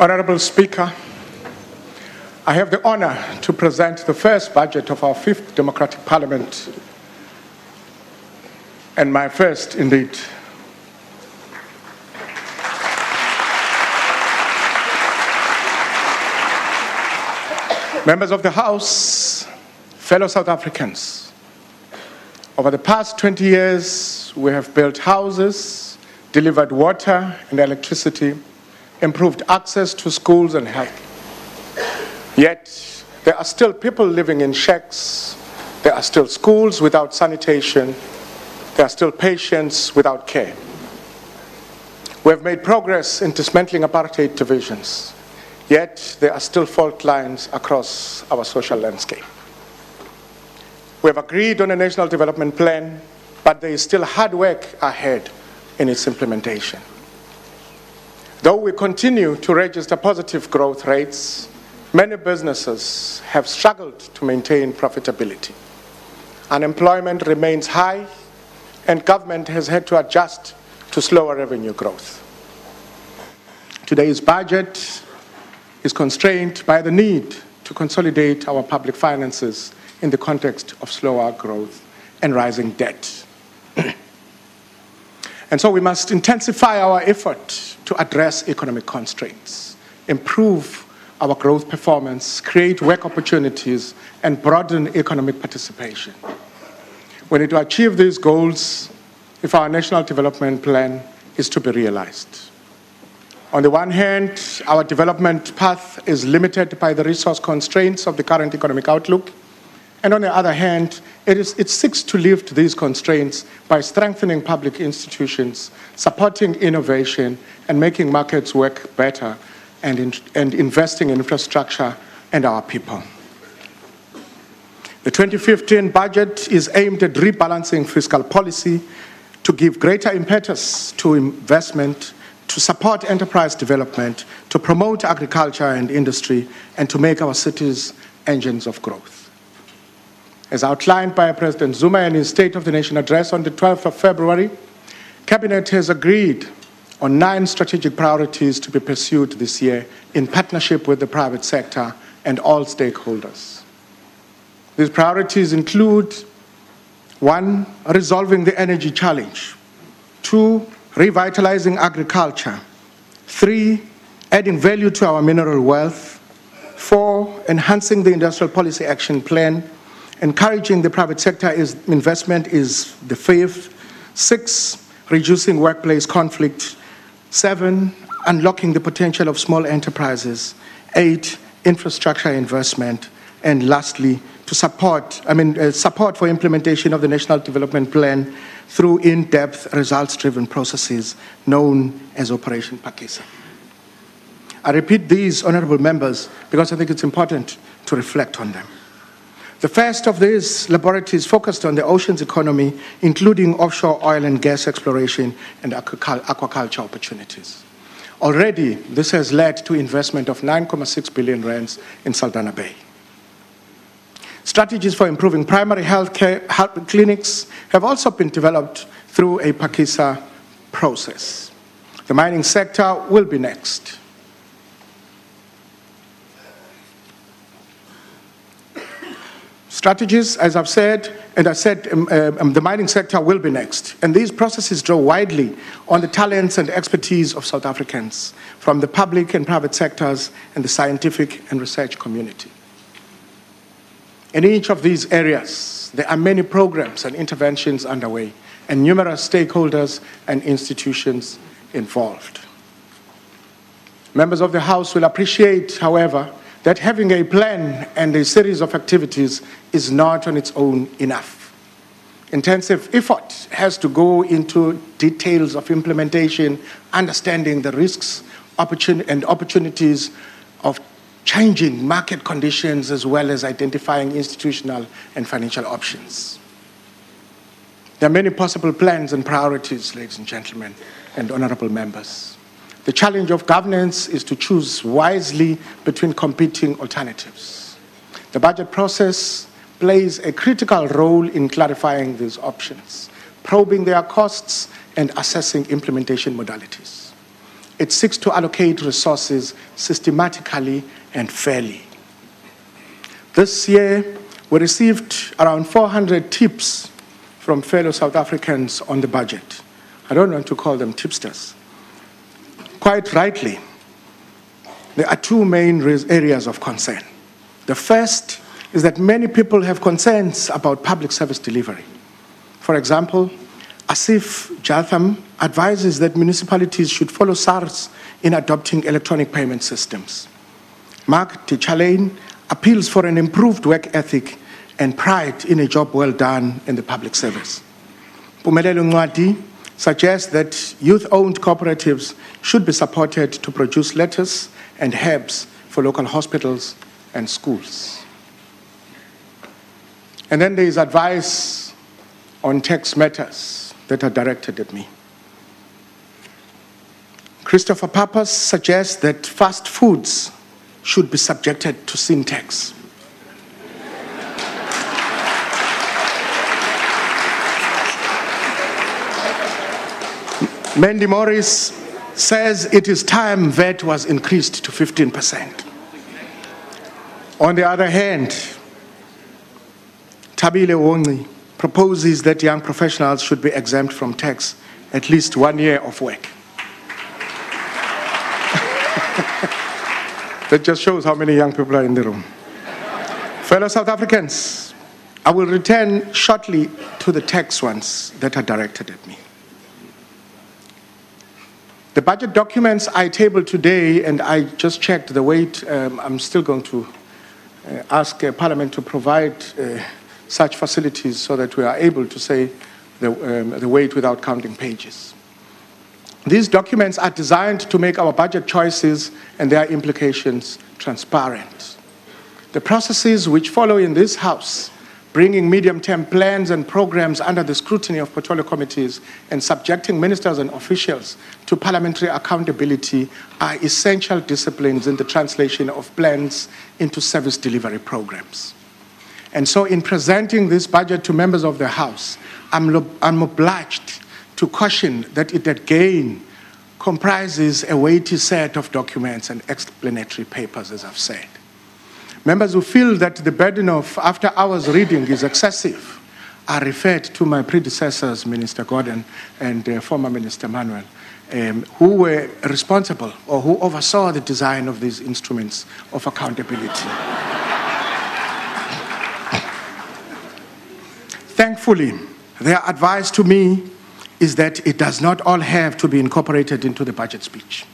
Honourable Speaker, I have the honour to present the first budget of our fifth democratic parliament, and my first indeed. Members of the House, fellow South Africans, over the past 20 years, we have built houses, delivered water and electricity, improved access to schools and health. Yet, there are still people living in shacks, there are still schools without sanitation, there are still patients without care. We have made progress in dismantling apartheid divisions, yet there are still fault lines across our social landscape. We have agreed on a national development plan, but there is still hard work ahead in its implementation. Though we continue to register positive growth rates, many businesses have struggled to maintain profitability. Unemployment remains high, and government has had to adjust to slower revenue growth. Today's budget is constrained by the need to consolidate our public finances in the context of slower growth and rising debt. And so we must intensify our effort to address economic constraints, improve our growth performance, create work opportunities, and broaden economic participation. We need to achieve these goals if our national development plan is to be realized. On the one hand, our development path is limited by the resource constraints of the current economic outlook, and on the other hand, it seeks to lift these constraints by strengthening public institutions, supporting innovation, and making markets work better, and investing in infrastructure and our people. The 2015 budget is aimed at rebalancing fiscal policy to give greater impetus to investment, to support enterprise development, to promote agriculture and industry, and to make our cities engines of growth. As outlined by President Zuma in his State of the Nation address on the 12th of February, Cabinet has agreed on 9 strategic priorities to be pursued this year in partnership with the private sector and all stakeholders. These priorities include 1, resolving the energy challenge, 2, revitalizing agriculture, 3, adding value to our mineral wealth, 4, enhancing the industrial policy action plan, encouraging the private sector investment is the 5th, 6, reducing workplace conflict, 7, unlocking the potential of small enterprises, 8, infrastructure investment, and lastly, to support for implementation of the National Development Plan through in-depth, results-driven processes known as Operation Phakisa. I repeat these, honourable members, because I think it's important to reflect on them. The first of these laboratories focused on the oceans economy, including offshore oil and gas exploration and aquaculture opportunities. Already, this has led to investment of 9.6 billion rands in Saldanha Bay. Strategies for improving primary health clinics have also been developed through a Phakisa process. The mining sector will be next. Strategies, as I've said, the mining sector will be next. And these processes draw widely on the talents and expertise of South Africans from the public and private sectors and the scientific and research community. In each of these areas, there are many programs and interventions underway and numerous stakeholders and institutions involved. Members of the House will appreciate, however, that having a plan and a series of activities is not on its own enough. Intensive effort has to go into details of implementation, understanding the risks and opportunities of changing market conditions, as well as identifying institutional and financial options. There are many possible plans and priorities, ladies and gentlemen, and honourable members. The challenge of governance is to choose wisely between competing alternatives. The budget process plays a critical role in clarifying these options, probing their costs, and assessing implementation modalities. it seeks to allocate resources systematically and fairly. This year, we received around 400 tips from fellow South Africans on the budget. I don't want to call them tipsters. Quite rightly, there are two main areas of concern. The first is that many people have concerns about public service delivery. For example, Asif Jatham advises that municipalities should follow SARS in adopting electronic payment systems. Mark Tichalain appeals for an improved work ethic and pride in a job well done in the public service. Pumelelo Ncwadi suggests that youth-owned cooperatives should be supported to produce lettuce and herbs for local hospitals and schools. And then there is advice on tax matters that are directed at me. Christopher Pappas suggests that fast foods should be subjected to sin tax. Mandy Morris says it is time VAT was increased to 15%. On the other hand, Tabile Wongi proposes that young professionals should be exempt from tax at least 1 year of work. That just shows how many young people are in the room. Fellow South Africans, I will return shortly to the tax ones that are directed at me. The budget documents I tabled today, and I just checked the weight, I'm still going to ask Parliament to provide such facilities so that we are able to say the weight without counting pages. These documents are designed to make our budget choices and their implications transparent. The processes which follow in this House, bringing medium-term plans and programs under the scrutiny of portfolio committees and subjecting ministers and officials to parliamentary accountability, are essential disciplines in the translation of plans into service delivery programs. And so in presenting this budget to members of the House, I'm obliged to caution that it again comprises a weighty set of documents and explanatory papers, as I've said. Members who feel that the burden of after-hours reading is excessive are referred to my predecessors, Minister Gordon and former Minister Manuel, who were responsible or who oversaw the design of these instruments of accountability. Thankfully, their advice to me is that it does not all have to be incorporated into the budget speech.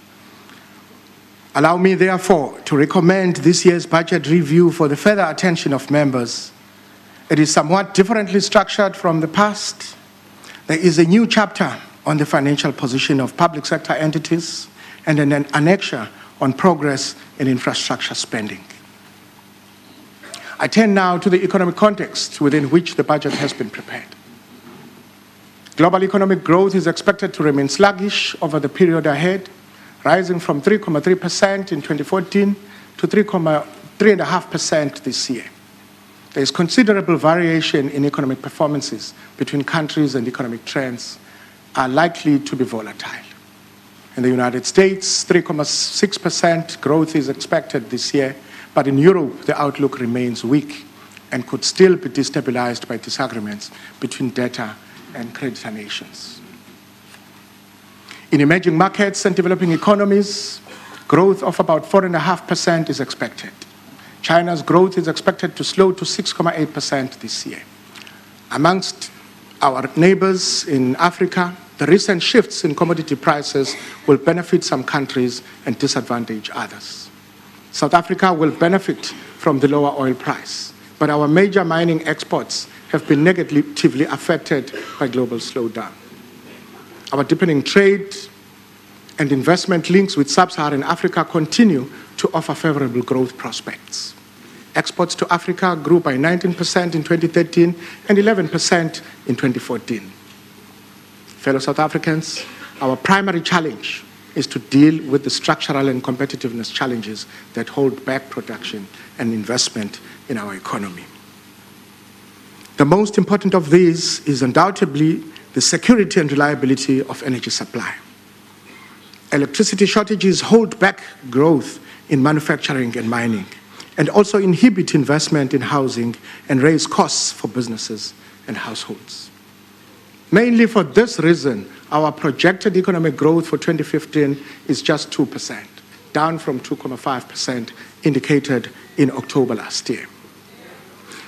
Allow me, therefore, to recommend this year's budget review for the further attention of members. It is somewhat differently structured from the past. There is a new chapter on the financial position of public sector entities and an annexure on progress in infrastructure spending. I turn now to the economic context within which the budget has been prepared. Global economic growth is expected to remain sluggish over the period ahead, rising from 3.3% in 2014 to 3.5% this year. There is considerable variation in economic performances between countries, and economic trends are likely to be volatile. In the United States, 3.6% growth is expected this year, but in Europe, the outlook remains weak and could still be destabilized by disagreements between debtor and creditor nations. In emerging markets and developing economies, growth of about 4.5% is expected. China's growth is expected to slow to 6.8% this year. Amongst our neighbors in Africa, the recent shifts in commodity prices will benefit some countries and disadvantage others. South Africa will benefit from the lower oil price, but our major mining exports have been negatively affected by global slowdown. Our deepening trade and investment links with sub-Saharan Africa continue to offer favorable growth prospects. Exports to Africa grew by 19% in 2013 and 11% in 2014. Fellow South Africans, our primary challenge is to deal with the structural and competitiveness challenges that hold back production and investment in our economy. The most important of these is undoubtedly the security and reliability of energy supply. Electricity shortages hold back growth in manufacturing and mining, and also inhibit investment in housing and raise costs for businesses and households. Mainly for this reason, our projected economic growth for 2015 is just 2%, down from 2.5% indicated in October last year.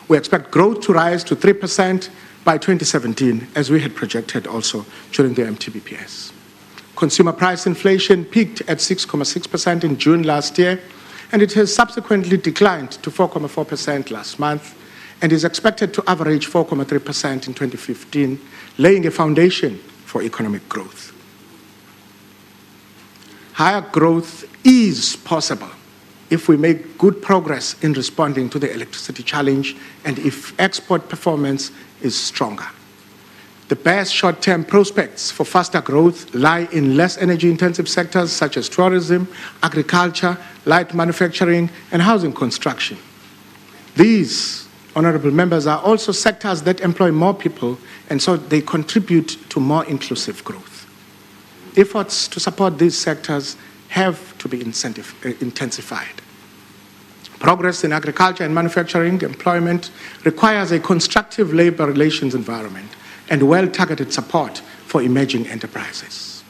We expect growth to rise to 3% by 2017, as we had projected also during the MTBPS. Consumer price inflation peaked at 6.6% in June last year, and it has subsequently declined to 4.4% last month, and is expected to average 4.3% in 2015, laying a foundation for economic growth. Higher growth is possible if we make good progress in responding to the electricity challenge and if export performance is stronger. The best short-term prospects for faster growth lie in less energy-intensive sectors such as tourism, agriculture, light manufacturing, and housing construction. These, honorable members, are also sectors that employ more people, and so they contribute to more inclusive growth. Efforts to support these sectors have to be intensified. Progress in agriculture and manufacturing employment requires a constructive labor relations environment and well-targeted support for emerging enterprises.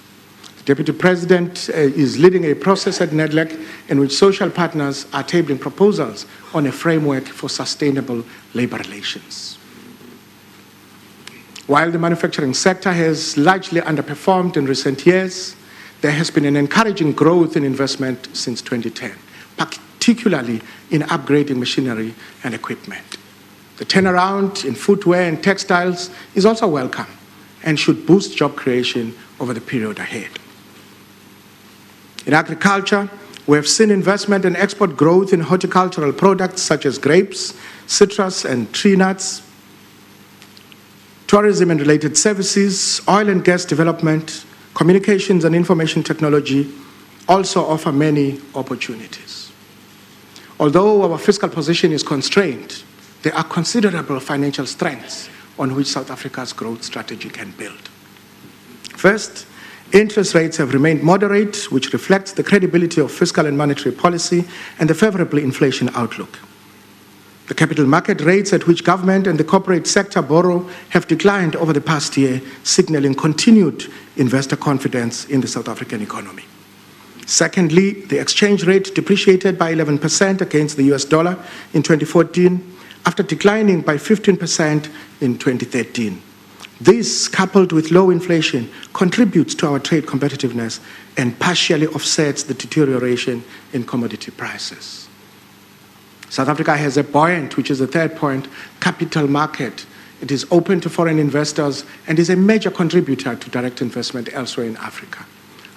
The Deputy President is leading a process at NEDLAC in which social partners are tabling proposals on a framework for sustainable labor relations. While the manufacturing sector has largely underperformed in recent years, there has been an encouraging growth in investment since 2010, particularly in upgrading machinery and equipment. The turnaround in footwear and textiles is also welcome and should boost job creation over the period ahead. In agriculture, we have seen investment and export growth in horticultural products such as grapes, citrus, and tree nuts. Tourism and related services, oil and gas development, communications and information technology also offer many opportunities. Although our fiscal position is constrained, there are considerable financial strengths on which South Africa's growth strategy can build. First, interest rates have remained moderate, which reflects the credibility of fiscal and monetary policy and the favorable inflation outlook. The capital market rates at which government and the corporate sector borrow have declined over the past year, signaling continued investor confidence in the South African economy. Secondly, the exchange rate depreciated by 11% against the US dollar in 2014, after declining by 15% in 2013. This, coupled with low inflation, contributes to our trade competitiveness and partially offsets the deterioration in commodity prices. South Africa has a buoyant, which is the third point, capital market. It is open to foreign investors and is a major contributor to direct investment elsewhere in Africa.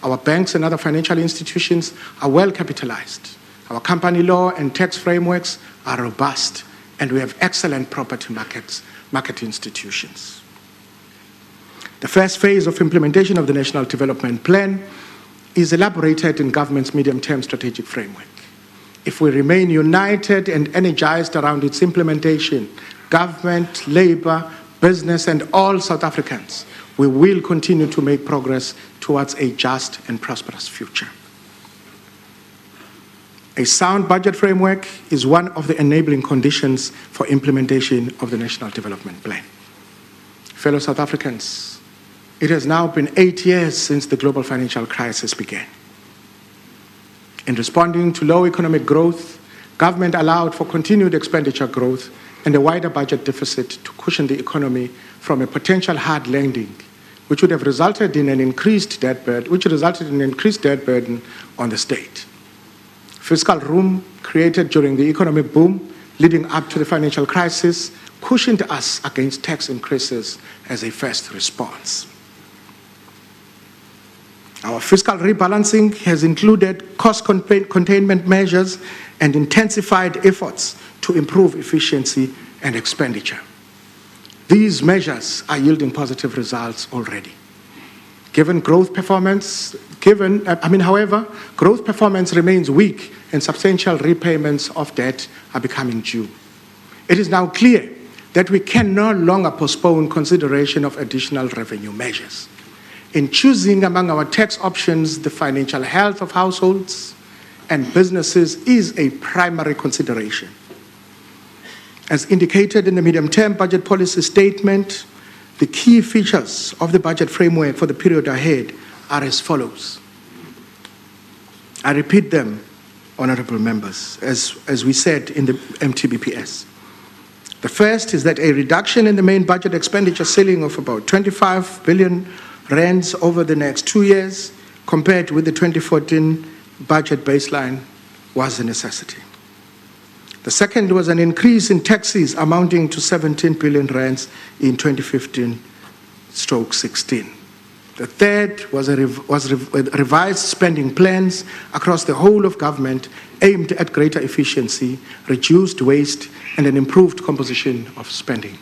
Our banks and other financial institutions are well capitalized. Our company law and tax frameworks are robust, and we have excellent property market institutions. The first phase of implementation of the National Development Plan is elaborated in government's medium-term strategic framework. If we remain united and energized around its implementation, government, labor, business, and all South Africans, we will continue to make progress towards a just and prosperous future. A sound budget framework is one of the enabling conditions for implementation of the National Development Plan. Fellow South Africans, it has now been 8 years since the global financial crisis began. In responding to low economic growth, government allowed for continued expenditure growth and a wider budget deficit to cushion the economy from a potential hard landing, which would have resulted in an increased debt burden, on the state. Fiscal room created during the economic boom leading up to the financial crisis cushioned us against tax increases as a first response. Our fiscal rebalancing has included cost containment measures and intensified efforts to improve efficiency and expenditure. These measures are yielding positive results already. However, growth performance remains weak and substantial repayments of debt are becoming due. It is now clear that we can no longer postpone consideration of additional revenue measures. In choosing among our tax options, the financial health of households and businesses is a primary consideration. As indicated in the medium-term budget policy statement, the key features of the budget framework for the period ahead are as follows. I repeat them, honorable members, as we said in the MTBPS. The first is that a reduction in the main budget expenditure ceiling of about 25 billion rands over the next 2 years, compared with the 2014 budget baseline, was a necessity. The second was an increase in taxes amounting to 17 billion rands in 2015-16. The third was revised spending plans across the whole of government aimed at greater efficiency, reduced waste, and an improved composition of spending.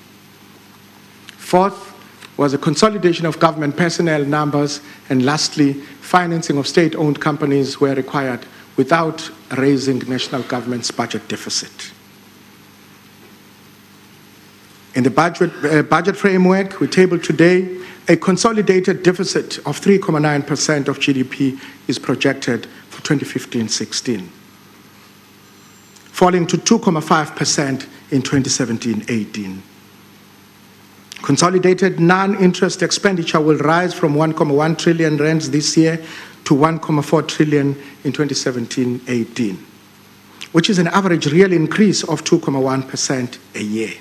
Fourth was a consolidation of government personnel numbers, and lastly, financing of state-owned companies where required without raising national government's budget deficit. In the budget framework we tabled today, a consolidated deficit of 3.9% of GDP is projected for 2015-16, falling to 2.5% in 2017-18. Consolidated non-interest expenditure will rise from 1.1 trillion rands this year to 1.4 trillion in 2017-18, which is an average real increase of 2.1% a year.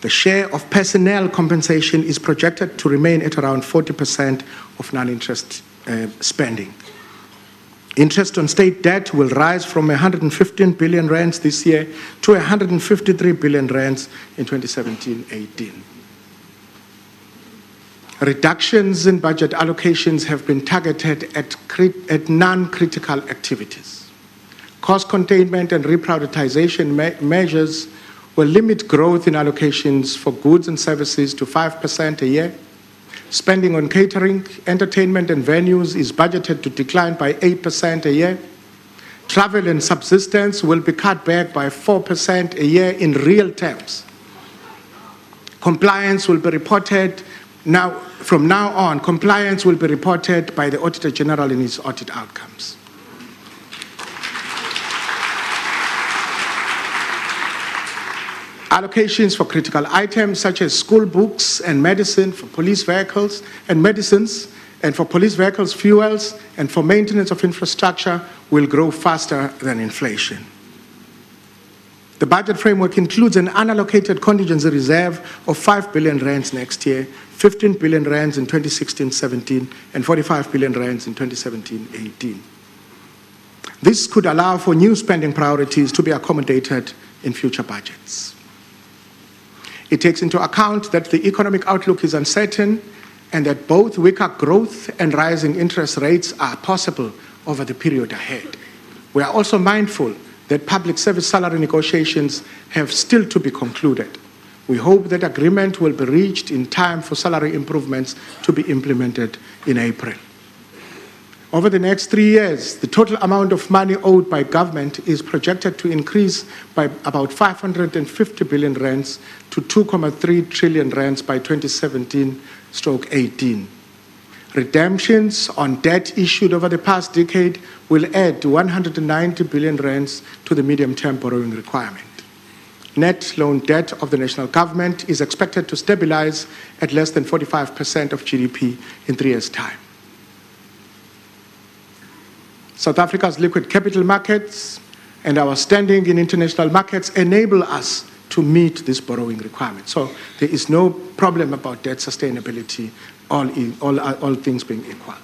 The share of personnel compensation is projected to remain at around 40% of non-interest spending. Interest on state debt will rise from 115 billion rands this year to 153 billion rands in 2017-18. Reductions in budget allocations have been targeted at non-critical activities. Cost containment and reprioritization measures will limit growth in allocations for goods and services to 5% a year. Spending on catering, entertainment, and venues is budgeted to decline by 8% a year. Travel and subsistence will be cut back by 4% a year in real terms. Compliance will be reported from now on, compliance will be reported by the Auditor General in its audit outcomes. Allocations for critical items such as school books and medicine for police vehicles and medicines, and for police vehicles, fuels, and for maintenance of infrastructure will grow faster than inflation. The budget framework includes an unallocated contingency reserve of 5 billion rands next year, 15 billion rands in 2016-17, and 45 billion rands in 2017-18. This could allow for new spending priorities to be accommodated in future budgets. It takes into account that the economic outlook is uncertain and that both weaker growth and rising interest rates are possible over the period ahead. We are also mindful that public service salary negotiations have still to be concluded. We hope that agreement will be reached in time for salary improvements to be implemented in April. Over the next 3 years, the total amount of money owed by government is projected to increase by about 550 billion rands to 2.3 trillion rands by 2017-18. Redemptions on debt issued over the past decade will add 190 billion rands to the medium-term borrowing requirement. Net loan debt of the national government is expected to stabilize at less than 45% of GDP in 3 years' time. South Africa's liquid capital markets and our standing in international markets enable us to meet this borrowing requirement. So there is no problem about debt sustainability, all things being equal.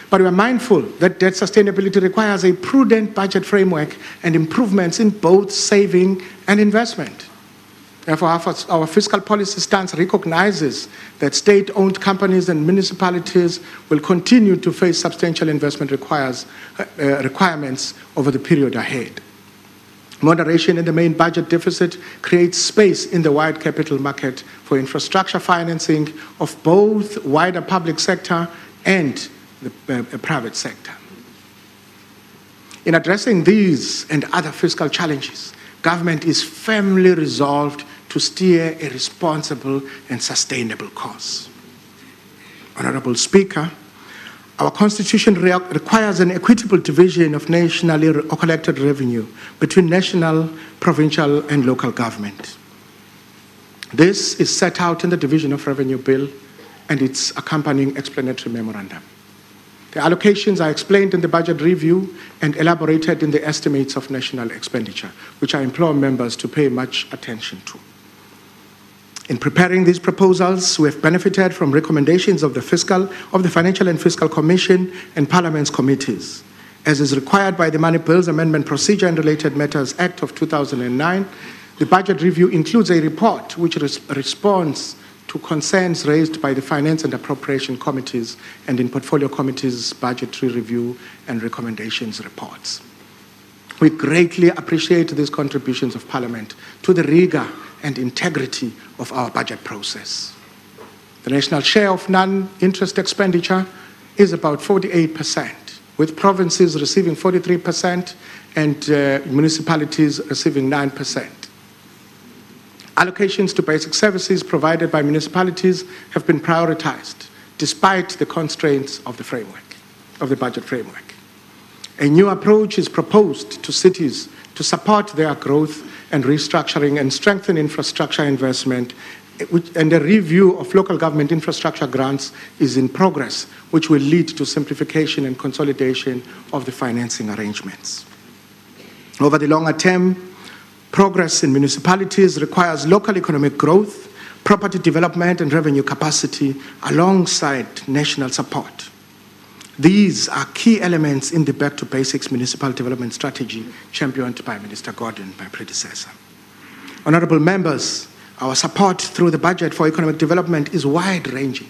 But we are mindful that debt sustainability requires a prudent budget framework and improvements in both saving and investment. Therefore, our fiscal policy stance recognizes that state-owned companies and municipalities will continue to face substantial investment requirements over the period ahead. Moderation in the main budget deficit creates space in the wide capital market for infrastructure financing of both wider public sector and the private sector. In addressing these and other fiscal challenges, government is firmly resolved to steer a responsible and sustainable course. Honourable Speaker, our Constitution requires an equitable division of nationally collected revenue between national, provincial and local government. This is set out in the Division of Revenue Bill and its accompanying explanatory memorandum. The allocations are explained in the budget review and elaborated in the estimates of national expenditure, which I implore members to pay much attention to. In preparing these proposals, we have benefited from recommendations of the Financial and Fiscal Commission and Parliament's committees. As is required by the Money Bills Amendment Procedure and Related Matters Act of 2009, the budget review includes a report which responds to concerns raised by the Finance and Appropriation Committees and in Portfolio Committees' budgetary review and recommendations reports. We greatly appreciate these contributions of Parliament to the rigour and integrity of our budget process. The national share of non-interest expenditure is about 48%, with provinces receiving 43% and municipalities receiving 9%. Allocations to basic services provided by municipalities have been prioritized, despite the constraints of the budget framework. A new approach is proposed to cities to support their growth and restructuring and strengthen infrastructure investment, and a review of local government infrastructure grants is in progress, which will lead to simplification and consolidation of the financing arrangements. Over the longer term, progress in municipalities requires local economic growth, property development and revenue capacity alongside national support. These are key elements in the Back to Basics Municipal Development Strategy championed by Minister Gordon, my predecessor. Honourable members, our support through the budget for economic development is wide-ranging,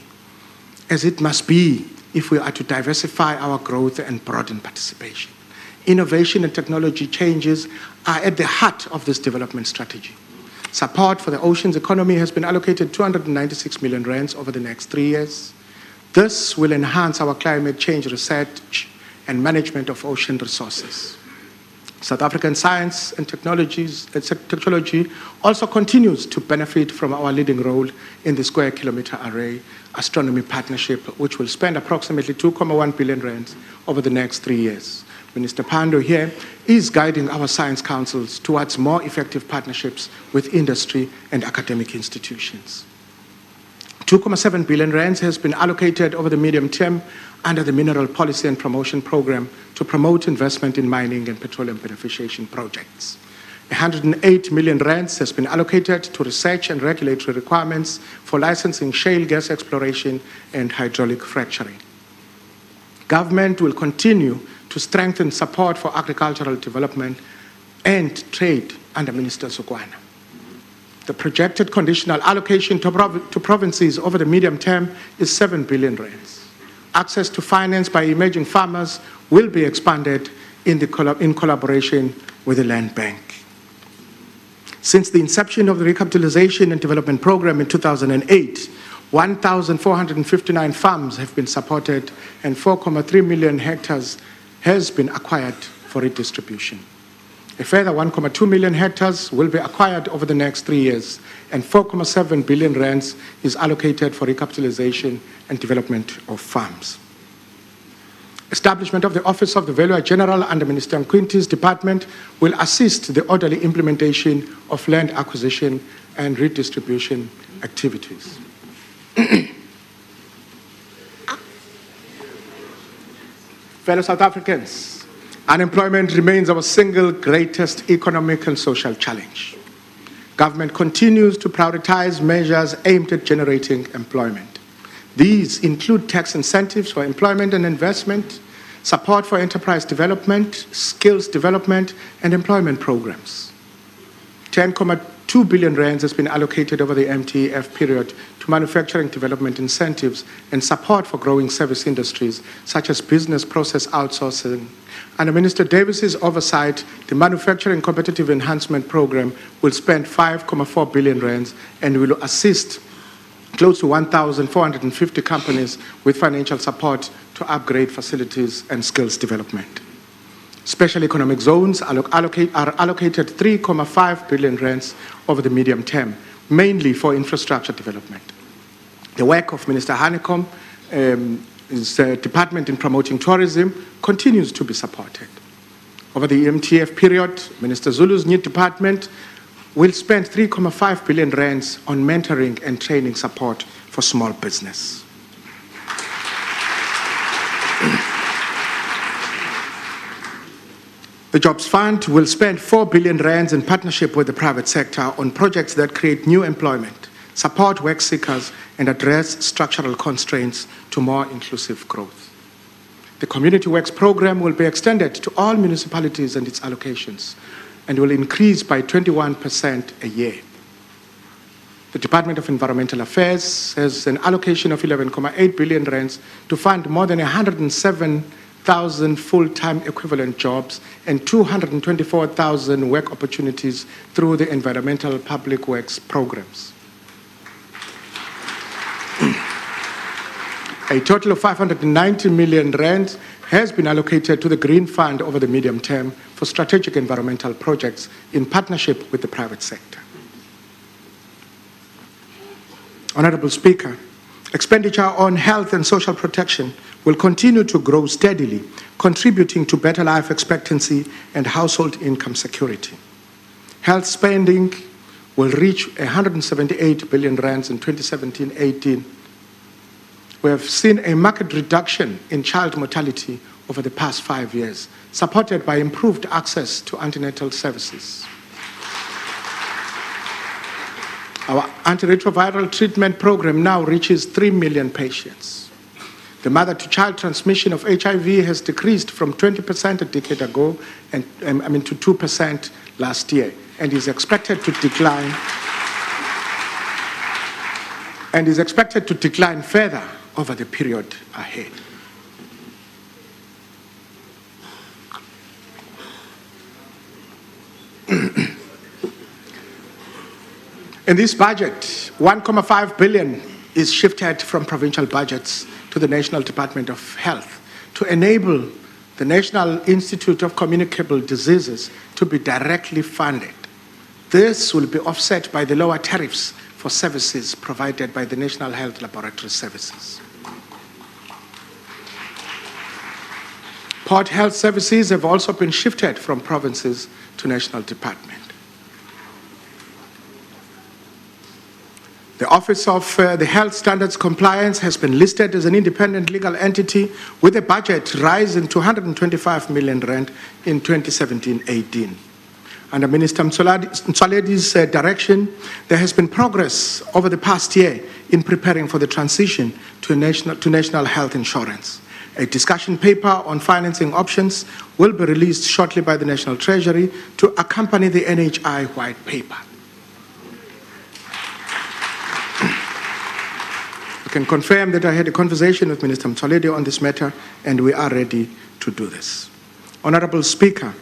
as it must be if we are to diversify our growth and broaden participation. Innovation and technology changes are at the heart of this development strategy. Support for the oceans economy has been allocated 296 million rands over the next 3 years. This will enhance our climate change research and management of ocean resources. South African science and technology also continues to benefit from our leading role in the Square Kilometre Array Astronomy Partnership, which will spend approximately 2.1 billion rands over the next 3 years. Minister Pando here is guiding our science councils towards more effective partnerships with industry and academic institutions. 2.7 billion rands has been allocated over the medium term under the Mineral Policy and Promotion Programme to promote investment in mining and petroleum beneficiation projects. 108 million rands has been allocated to research and regulatory requirements for licensing shale gas exploration and hydraulic fracturing. Government will continue to strengthen support for agricultural development and trade under Minister Sukwana. The projected conditional allocation to provinces over the medium term is 7 billion rands. Access to finance by emerging farmers will be expanded in collaboration with the Land Bank. Since the inception of the Recapitalization and Development Programme in 2008, 1,459 farms have been supported and 4.3 million hectares has been acquired for redistribution. A further 1.2 million hectares will be acquired over the next 3 years, and 4.7 billion rands is allocated for recapitalization and development of farms. Establishment of the Office of the Valuer General under Minister Nkwinti's department will assist the orderly implementation of land acquisition and redistribution activities. Fellow South Africans, unemployment remains our single greatest economic and social challenge. Government continues to prioritize measures aimed at generating employment. These include tax incentives for employment and investment, support for enterprise development, skills development, and employment programs. 10.2 billion rands has been allocated over the MTF period to manufacturing development incentives and support for growing service industries such as business process outsourcing. Under Minister Davis's oversight, the Manufacturing Competitive Enhancement Program will spend 5.4 billion rands and will assist close to 1,450 companies with financial support to upgrade facilities and skills development. Special economic zones are allocated 3.5 billion rands over the medium term, mainly for infrastructure development. The work of Minister Hanekom department in promoting tourism continues to be supported. Over the EMTF period, Minister Zulu's new department will spend 3.5 billion rands on mentoring and training support for small business. The Jobs Fund will spend 4 billion rands in partnership with the private sector on projects that create new employment, support work seekers, and address structural constraints to more inclusive growth. The Community Works Program will be extended to all municipalities and its allocations and will increase by 21% a year. The Department of Environmental Affairs has an allocation of 11.8 billion rands to fund more than 107,000 full-time equivalent jobs and 224,000 work opportunities through the Environmental Public Works programs. A total of 590 million rands has been allocated to the Green Fund over the medium term for strategic environmental projects in partnership with the private sector. Honourable Speaker, expenditure on health and social protection will continue to grow steadily, contributing to better life expectancy and household income security. Health spending will reach 178 billion rands in 2017-18. We have seen a marked reduction in child mortality over the past 5 years, supported by improved access to antenatal services. Our antiretroviral treatment program now reaches 3 million patients. The mother-to-child transmission of HIV has decreased from 20% a decade ago to 2% last year, and is expected to decline further over the period ahead. In this budget, 1.5 billion is shifted from provincial budgets to the National Department of Health to enable the National Institute of Communicable Diseases to be directly funded. This will be offset by the lower tariffs for services provided by the National Health Laboratory Services. Port health services have also been shifted from provinces to national department. The Office of the Health Standards Compliance has been listed as an independent legal entity with a budget rising to 125 million rand in 2017-18. Under Minister Mtsoaledi's direction, there has been progress over the past year in preparing for the transition to national health insurance. A discussion paper on financing options will be released shortly by the National Treasury to accompany the NHI white paper. I can confirm that I had a conversation with Minister Mtsoaledi on this matter, and we are ready to do this. Honourable Speaker,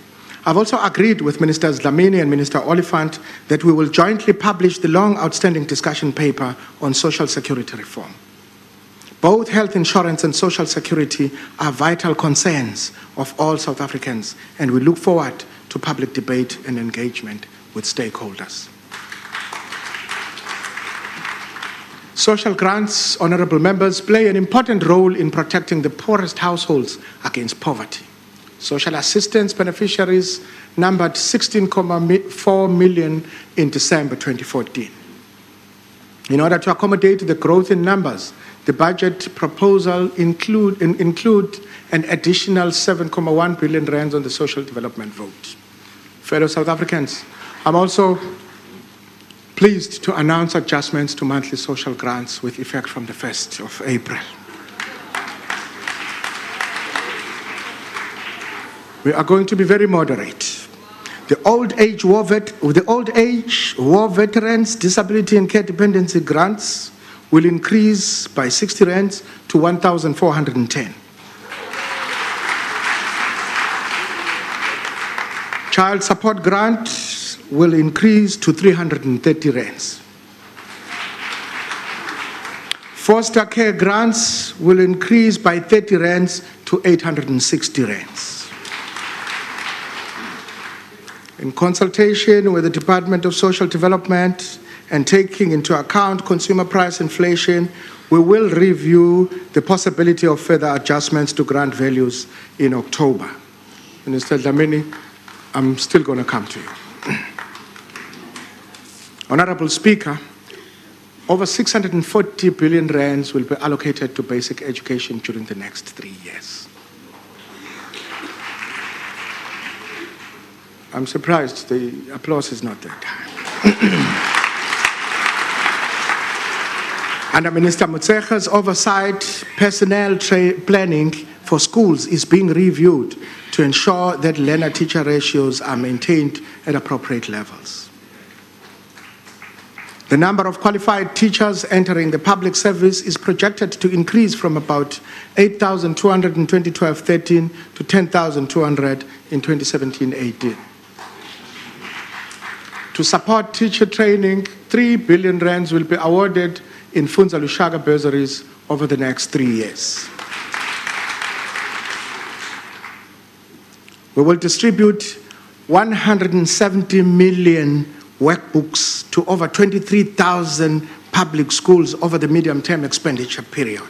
I've also agreed with Ministers Dlamini and Minister Oliphant that we will jointly publish the long outstanding discussion paper on social security reform. Both health insurance and social security are vital concerns of all South Africans, and we look forward to public debate and engagement with stakeholders. Social grants, honourable members, play an important role in protecting the poorest households against poverty. Social assistance beneficiaries numbered 16.4 million in December 2014. In order to accommodate the growth in numbers, the budget proposal include an additional 7.1 billion rands on the social development vote. Fellow South Africans, I'm also pleased to announce adjustments to monthly social grants with effect from the 1st of April. We are going to be very moderate. The old age war veterans, disability and care dependency grants will increase by 60 rands to 1,410. Child support grant will increase to 330 rands. Foster care grants will increase by 30 rands to 860 rands. In consultation with the Department of Social Development and taking into account consumer price inflation, we will review the possibility of further adjustments to grant values in October. Minister Dlamini, I'm still going to come to you. Honorable Speaker, over 640 billion rands will be allocated to basic education during the next 3 years. I'm surprised the applause is not that high. Under Minister Motsega's oversight, personnel planning for schools is being reviewed to ensure that learner-teacher ratios are maintained at appropriate levels. The number of qualified teachers entering the public service is projected to increase from about 8,200 in 2012-13 to 10,200 in 2017-18. To support teacher training, 3 billion rands will be awarded in Funza Lushaka bursaries over the next 3 years. We will distribute 170 million workbooks to over 23,000 public schools over the medium-term expenditure period.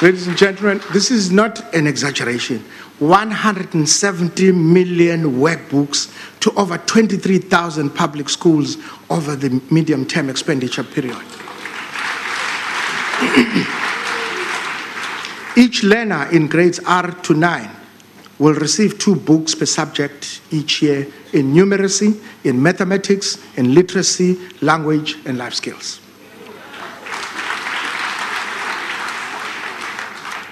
Ladies and gentlemen, this is not an exaggeration. 170 million workbooks to over 23,000 public schools over the medium-term expenditure period. Each learner in grades R to 9 will receive 2 books per subject each year in numeracy, in mathematics, in literacy, language, and life skills.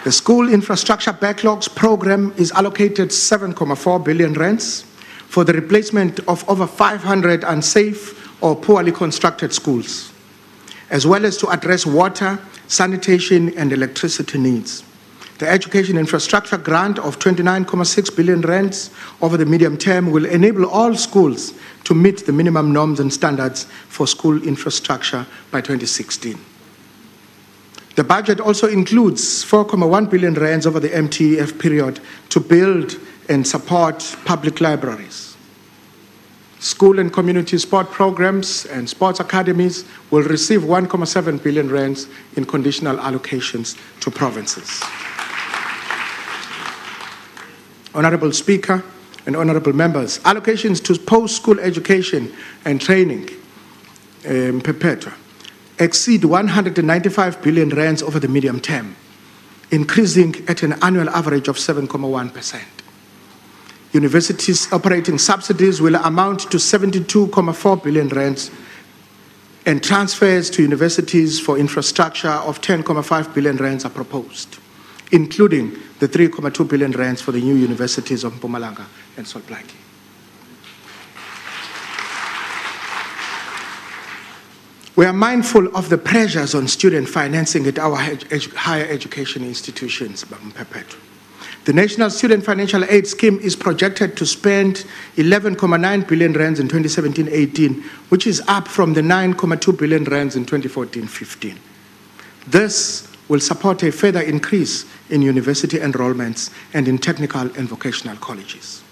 The School Infrastructure Backlogs Program is allocated 7.4 billion rands for the replacement of over 500 unsafe or poorly constructed schools, as well as to address water, sanitation, and electricity needs. The Education Infrastructure Grant of 29.6 billion rands over the medium term will enable all schools to meet the minimum norms and standards for school infrastructure by 2016. The budget also includes 4.1 billion rands over the MTEF period to build and support public libraries. School and community sport programs and sports academies will receive 1.7 billion rands in conditional allocations to provinces. Honorable Speaker and honorable members, allocations to post-school education and training perpetua exceed 195 billion rands over the medium term, increasing at an annual average of 7.1%. Universities operating subsidies will amount to 72.4 billion rands, and transfers to universities for infrastructure of 10.5 billion rands are proposed, including the 3.2 billion rands for the new universities of Mpumalanga and Salt Lake. We are mindful of the pressures on student financing at our higher education institutions. The National Student Financial Aid Scheme is projected to spend 11.9 billion rands in 2017-18, which is up from the 9.2 billion rands in 2014-15. This will support a further increase in university enrollments and in technical and vocational colleges.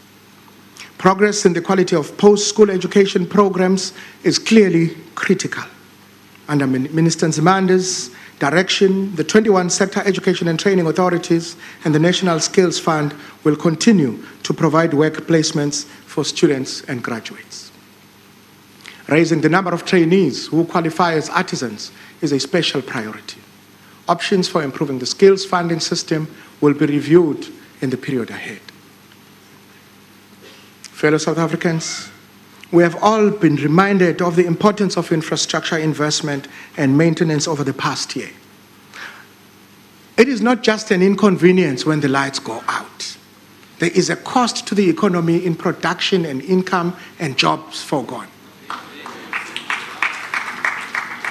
Progress in the quality of post-school education programs is clearly critical. Under Minister Nzimande's direction, the 21 sector education and training authorities and the National Skills Fund will continue to provide work placements for students and graduates. Raising the number of trainees who qualify as artisans is a special priority. Options for improving the skills funding system will be reviewed in the period ahead. Fellow South Africans, we have all been reminded of the importance of infrastructure investment and maintenance over the past year. It is not just an inconvenience when the lights go out. There is a cost to the economy in production and income and jobs foregone.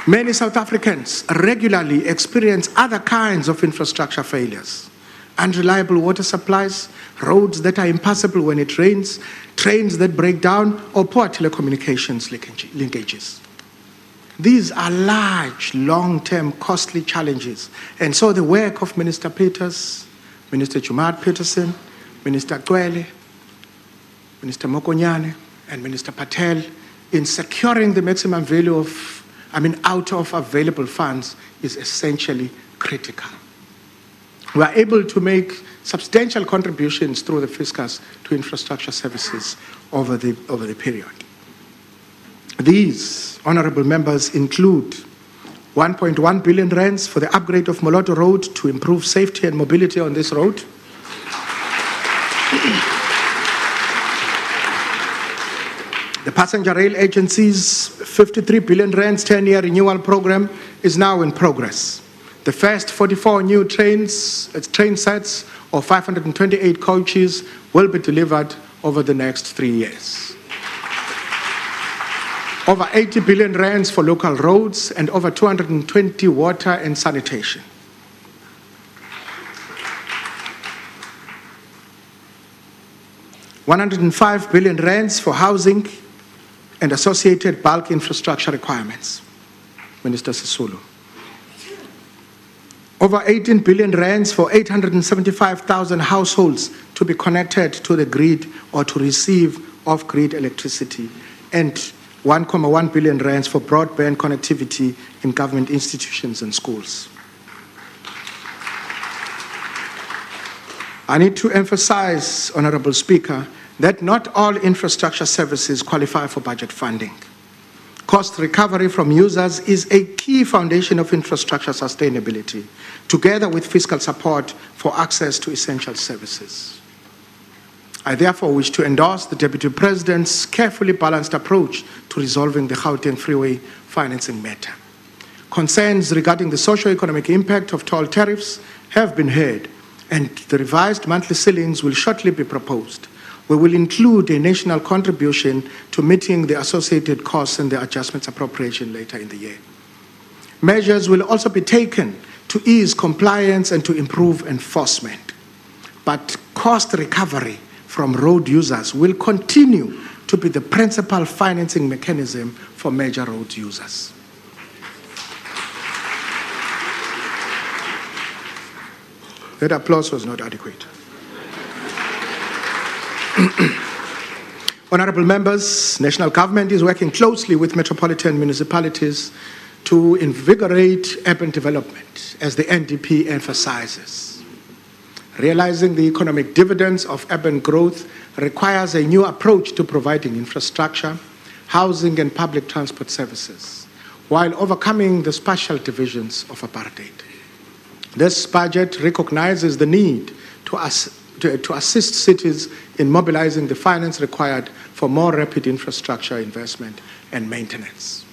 Many South Africans regularly experience other kinds of infrastructure failures: unreliable water supplies, roads that are impassable when it rains, trains that break down, or poor telecommunications linkages. These are large, long-term, costly challenges, and so the work of Minister Peters, Minister Jumar Peterson, Minister Kwele, Minister Mokonyane, and Minister Patel in securing the maximum value out of available funds is essentially critical. We are able to make substantial contributions through the fiscus to infrastructure services over the period. These, honourable members, include 1.1 billion rands for the upgrade of Moloto Road to improve safety and mobility on this road. The Passenger Rail Agency's 53 billion rands 10-year renewal program is now in progress. The first 44 new train sets of 528 coaches will be delivered over the next 3 years. Over 80 billion rands for local roads and over 220 water and sanitation. R105 billion rands for housing and associated bulk infrastructure requirements. Minister Sisulu. Over 18 billion rands for 875,000 households to be connected to the grid or to receive off-grid electricity, and 1.1 billion rands for broadband connectivity in government institutions and schools. I need to emphasize, Honourable Speaker, that not all infrastructure services qualify for budget funding. Cost recovery from users is a key foundation of infrastructure sustainability, together with fiscal support for access to essential services. I therefore wish to endorse the Deputy President's carefully balanced approach to resolving the Gauteng Freeway financing matter. Concerns regarding the socio-economic impact of toll tariffs have been heard, and the revised monthly ceilings will shortly be proposed. We will include a national contribution to meeting the associated costs and the adjustments appropriation later in the year. Measures will also be taken to ease compliance and to improve enforcement. But cost recovery from road users will continue to be the principal financing mechanism for major road users. That applause was not adequate. Honourable members, national government is working closely with metropolitan municipalities to invigorate urban development, as the NDP emphasizes. Realizing the economic dividends of urban growth requires a new approach to providing infrastructure, housing and public transport services, while overcoming the spatial divisions of apartheid. This budget recognizes the need to assist cities in mobilizing the finance required for more rapid infrastructure investment and maintenance.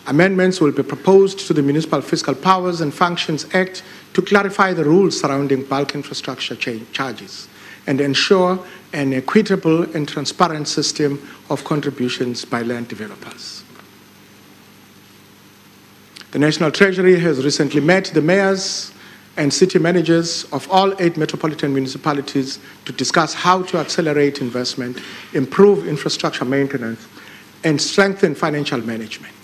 Amendments will be proposed to the Municipal Fiscal Powers and Functions Act to clarify the rules surrounding bulk infrastructure charges and ensure an equitable and transparent system of contributions by land developers. The National Treasury has recently met the mayors and city managers of all 8 metropolitan municipalities to discuss how to accelerate investment, improve infrastructure maintenance, and strengthen financial management.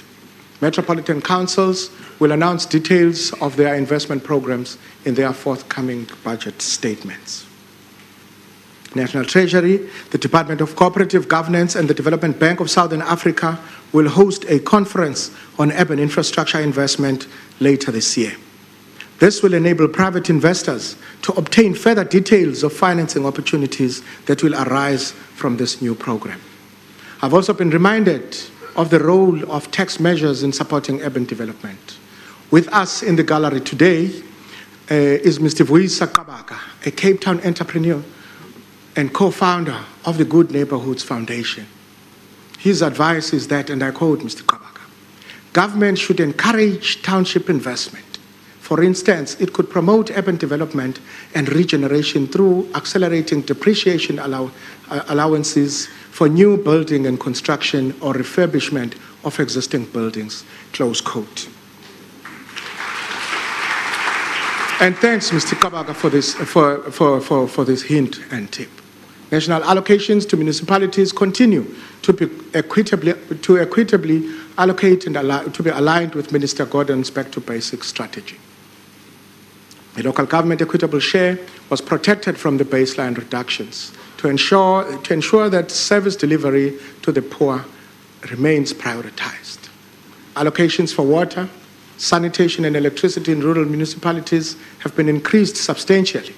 Metropolitan councils will announce details of their investment programs in their forthcoming budget statements. National Treasury, the Department of Cooperative Governance, and the Development Bank of Southern Africa will host a conference on urban infrastructure investment later this year. This will enable private investors to obtain further details of financing opportunities that will arise from this new program. I've also been reminded of the role of tax measures in supporting urban development. With us in the gallery today is Mr. Vuyisa Kabaka, a Cape Town entrepreneur and co-founder of the Good Neighborhoods Foundation. His advice is that, and I quote Mr. Kabaka, government should encourage township investment. For instance, it could promote urban development and regeneration through accelerating depreciation allowances for new building and construction or refurbishment of existing buildings, close quote. And thanks, Mr. Kabaka, for this hint and tip. National allocations to municipalities continue to be equitably allocate and to be aligned with Minister Gordon's Back to Basics strategy. The local government equitable share was protected from the baseline reductions to ensure that service delivery to the poor remains prioritized. Allocations for water, sanitation and electricity in rural municipalities have been increased substantially.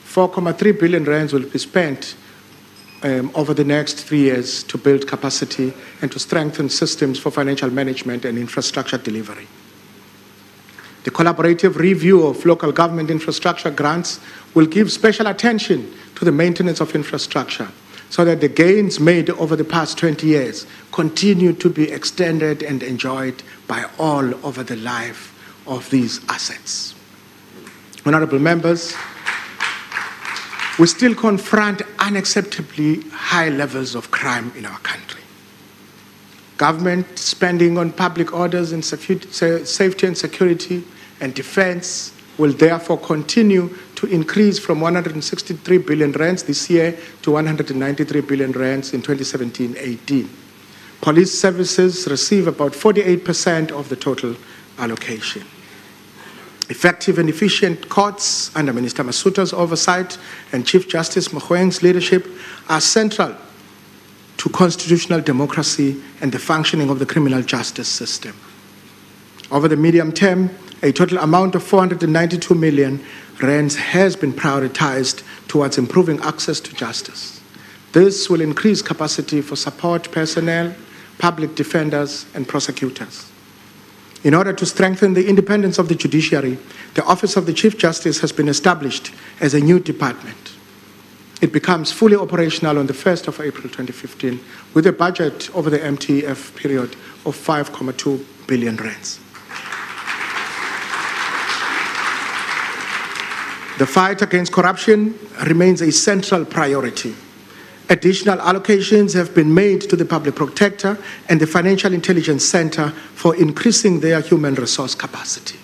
4.3 billion rands will be spent over the next 3 years to build capacity and to strengthen systems for financial management and infrastructure delivery. The collaborative review of local government infrastructure grants will give special attention to the maintenance of infrastructure so that the gains made over the past 20 years continue to be extended and enjoyed by all over the life of these assets. Honorable members, we still confront unacceptably high levels of crime in our country. Government spending on public orders and safety and security and defense will therefore continue to increase from 163 billion rands this year to 193 billion rands in 2017-18. Police services receive about 48% of the total allocation. Effective and efficient courts under Minister Masuta's oversight and Chief Justice Mogoeng's leadership are central to constitutional democracy and the functioning of the criminal justice system. Over the medium term, a total amount of 492 million rands has been prioritized towards improving access to justice. This will increase capacity for support personnel, public defenders, and prosecutors. In order to strengthen the independence of the judiciary, the Office of the Chief Justice has been established as a new department. It becomes fully operational on the 1st of April 2015 with a budget over the MTF period of 5.2 billion rands. The fight against corruption remains a central priority. Additional allocations have been made to the Public Protector and the Financial Intelligence Center for increasing their human resource capacity.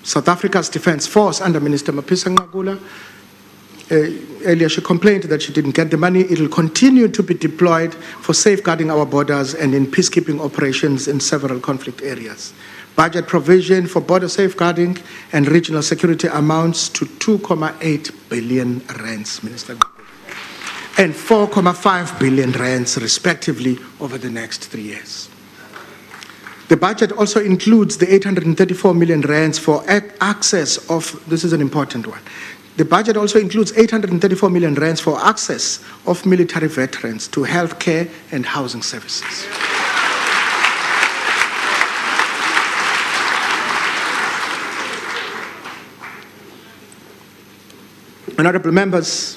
South Africa's Defence Force under Minister Mapisa Nqakula, earlier she complained that she didn't get the money. It will continue to be deployed for safeguarding our borders and in peacekeeping operations in several conflict areas. Budget provision for border safeguarding and regional security amounts to 2.8 billion rands, Minister Nqakula, and 4.5 billion rands respectively over the next 3 years. The budget also includes the 834 million rands for access of, this is an important one, the budget also includes 834 million rands for access of military veterans to health care and housing services. Honorable members,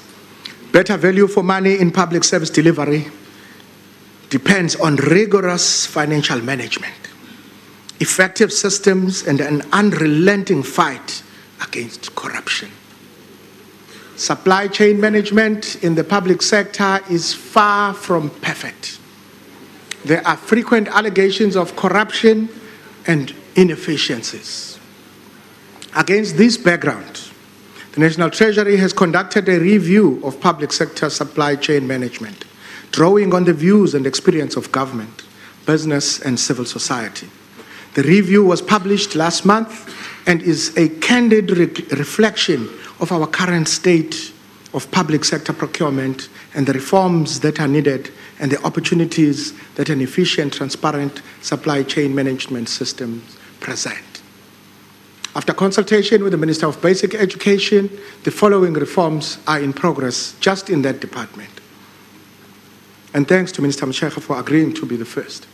better value for money in public service delivery depends on rigorous financial management, effective systems, and an unrelenting fight against corruption. Supply chain management in the public sector is far from perfect. There are frequent allegations of corruption and inefficiencies. Against this background, the National Treasury has conducted a review of public sector supply chain management, drawing on the views and experience of government, business, and civil society. The review was published last month and is a candid reflection of our current state of public sector procurement and the reforms that are needed and the opportunities that an efficient, transparent supply chain management system present. After consultation with the Minister of Basic Education, the following reforms are in progress just in that department. And thanks to Minister Mshekga for agreeing to be the first.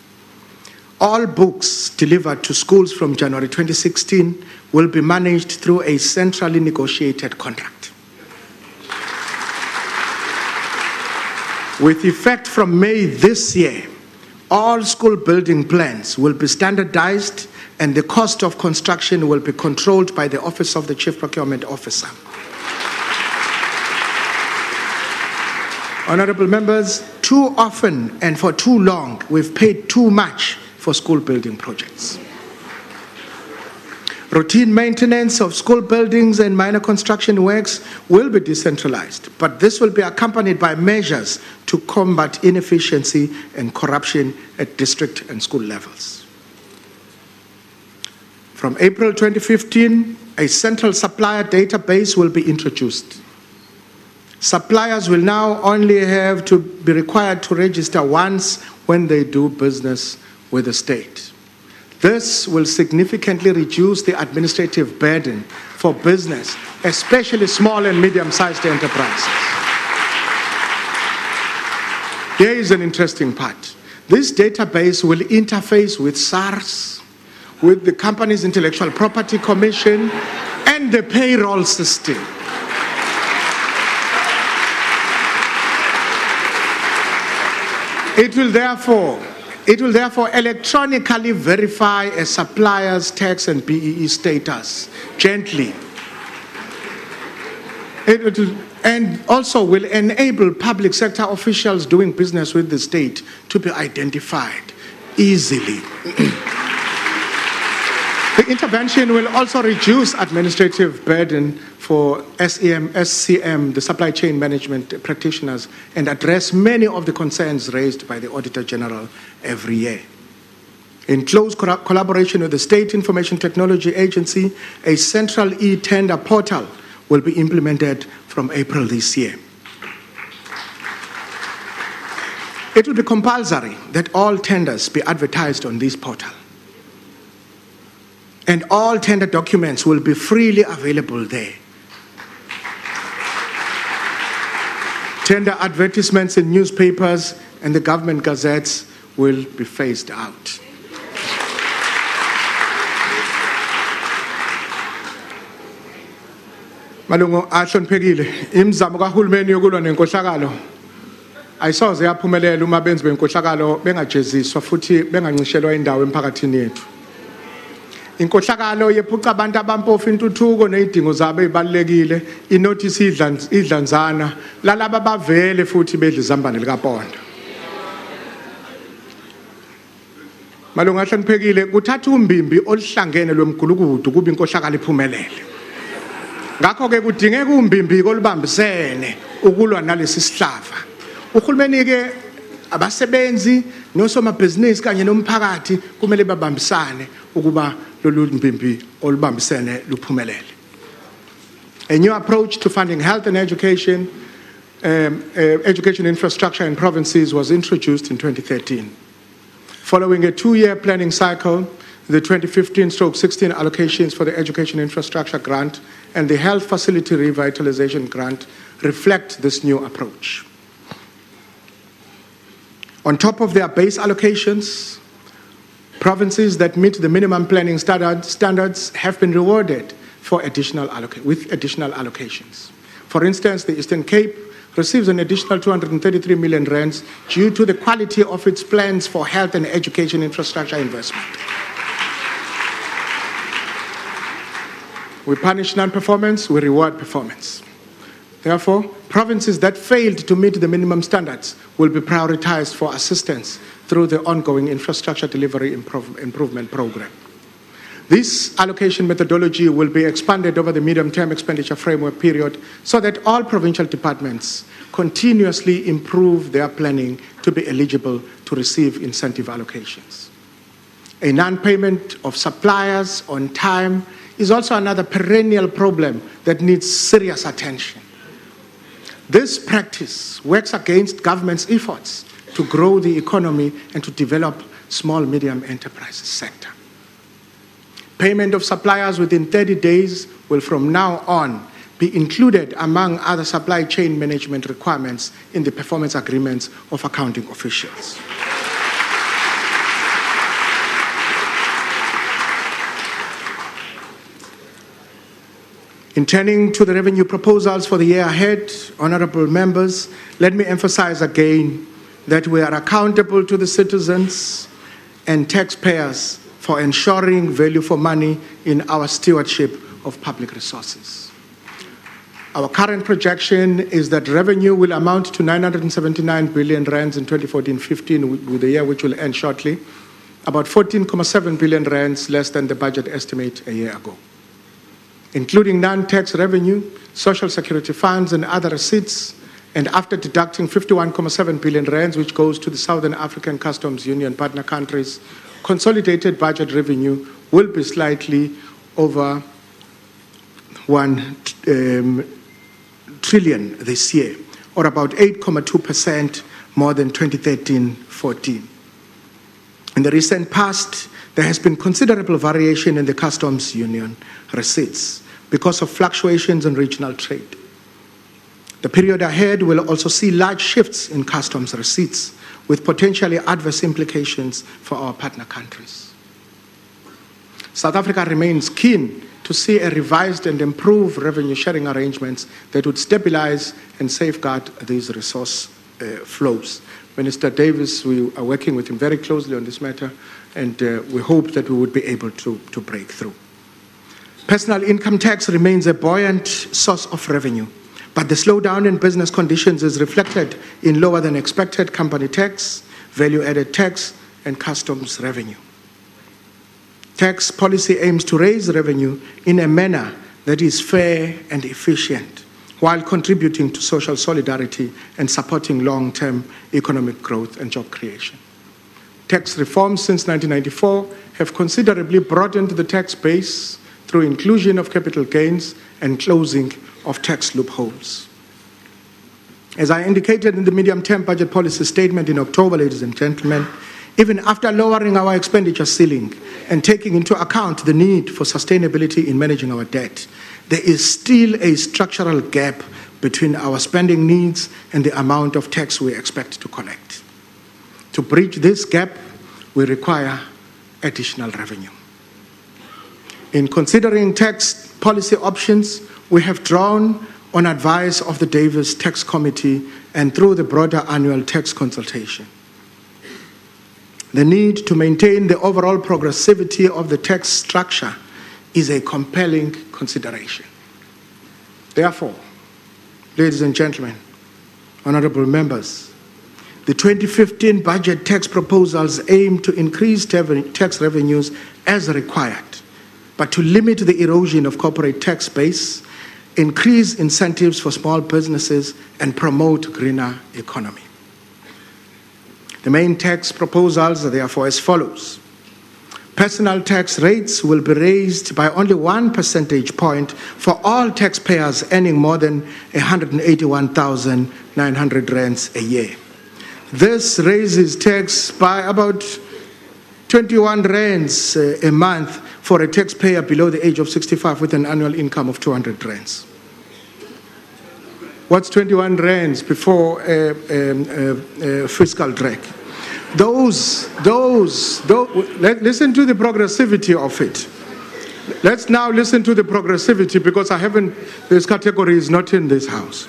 All books delivered to schools from January 2016 will be managed through a centrally negotiated contract. With effect from May this year, all school building plans will be standardized and the cost of construction will be controlled by the Office of the Chief Procurement Officer. Honorable members, too often and for too long, we've paid too much for school building projects. Routine maintenance of school buildings and minor construction works will be decentralized, but this will be accompanied by measures to combat inefficiency and corruption at district and school levels. From April 2015, a central supplier database will be introduced. Suppliers will now only have to be required to register once when they do business with the state. This will significantly reduce the administrative burden for business, especially small and medium-sized enterprises. Here is an interesting part. This database will interface with SARS, with the Companies Intellectual Property Commission, and the payroll system. It will therefore electronically verify a supplier's tax and BEE status gently. And also will enable public sector officials doing business with the state to be identified easily. The intervention will also reduce administrative burden for SCM, the supply chain management practitioners, and address many of the concerns raised by the Auditor General every year. In close collaboration with the State Information Technology Agency, a central e-tender portal will be implemented from April this year. It will be compulsory that all tenders be advertised on this portal. And all tender documents will be freely available there. Tender advertisements in newspapers and the government gazettes will be phased out. Malungu ahloniphekile, imizamo kahulumeni yokulwa nenkohlakalo ayisoze yaphumelela uma benzi benkohlakalo bengajeziswa futhi bengancishelwa indawo emphakathini yethu. Inkohlakalo yephuca abantu abampofu intuthuko nezidingo zabo ezibalekile, inotice idlanzana lalaba bavele futhi bedla izambane likaPondo. Malungu ahloniphekile, kuthatha umbimbi oluhlangene lwemgulukudu kuba inkohlakalo iphumelele. Ngakho ke kudingeka umbimbi olubambisene ukulwa nalesi sihlava. Uhulumeni ke abasebenzi nosomabhizinisi kanye nomphakathi kumele babambisane ukuba lolu mbimbi olubambisene luphumelele. A new approach to funding health and education infrastructure in provinces was introduced in 2013. Following a 2-year planning cycle, the 2015-16 allocations for the education infrastructure grant and the health facility revitalization grant reflect this new approach. On top of their base allocations, provinces that meet the minimum planning standards have been rewarded with additional allocations. For instance, the Eastern Cape receives an additional 233 million rands due to the quality of its plans for health and education infrastructure investment. We punish non-performance, we reward performance. Therefore, provinces that failed to meet the minimum standards will be prioritized for assistance through the ongoing infrastructure delivery improvement program. This allocation methodology will be expanded over the medium-term expenditure framework period so that all provincial departments continuously improve their planning to be eligible to receive incentive allocations. A non-payment of suppliers on time is also another perennial problem that needs serious attention. This practice works against government's efforts to grow the economy and to develop small-medium enterprises sector. Payment of suppliers within 30 days will from now on be included among other supply chain management requirements in the performance agreements of accounting officials. In turning to the revenue proposals for the year ahead, honorable members, let me emphasize again that we are accountable to the citizens and taxpayers for ensuring value for money in our stewardship of public resources. Our current projection is that revenue will amount to 979 billion rands in 2014-15, with the year which will end shortly, about 14.7 billion rands less than the budget estimate a year ago. Including non-tax revenue, social security funds and other receipts, and after deducting 51.7 billion rands, which goes to the Southern African Customs Union partner countries, consolidated budget revenue will be slightly over 1 trillion this year, or about 8.2% more than 2013-14. In the recent past, there has been considerable variation in the customs union receipts because of fluctuations in regional trade. The period ahead will also see large shifts in customs receipts with potentially adverse implications for our partner countries. South Africa remains keen to see a revised and improved revenue sharing arrangements that would stabilize and safeguard these resource flows. Minister Davis, we are working with him very closely on this matter, and we hope that we would be able to break through. Personal income tax remains a buoyant source of revenue, but the slowdown in business conditions is reflected in lower than expected company tax, value-added tax, and customs revenue. Tax policy aims to raise revenue in a manner that is fair and efficient, while contributing to social solidarity and supporting long-term economic growth and job creation. Tax reforms since 1994 have considerably broadened the tax base through inclusion of capital gains and closing of tax loopholes. As I indicated in the medium-term budget policy statement in October, ladies and gentlemen, even after lowering our expenditure ceiling and taking into account the need for sustainability in managing our debt, there is still a structural gap between our spending needs and the amount of tax we expect to collect. To bridge this gap, we require additional revenue. In considering tax policy options, we have drawn on advice of the Davis Tax Committee and through the broader annual tax consultation. The need to maintain the overall progressivity of the tax structure is a compelling consideration. Therefore, ladies and gentlemen, honorable members, the 2015 budget tax proposals aim to increase tax revenues as required, but to limit the erosion of corporate tax base, increase incentives for small businesses, and promote greener economy. The main tax proposals are therefore as follows. Personal tax rates will be raised by only 1 percentage point for all taxpayers earning more than 181,900 rands a year. This raises tax by about 21 rands a month for a taxpayer below the age of 65 with an annual income of 200 rands. What's 21 rands before fiscal drag? Listen to the progressivity of it. Let's now listen to the progressivity, because this category is not in this house.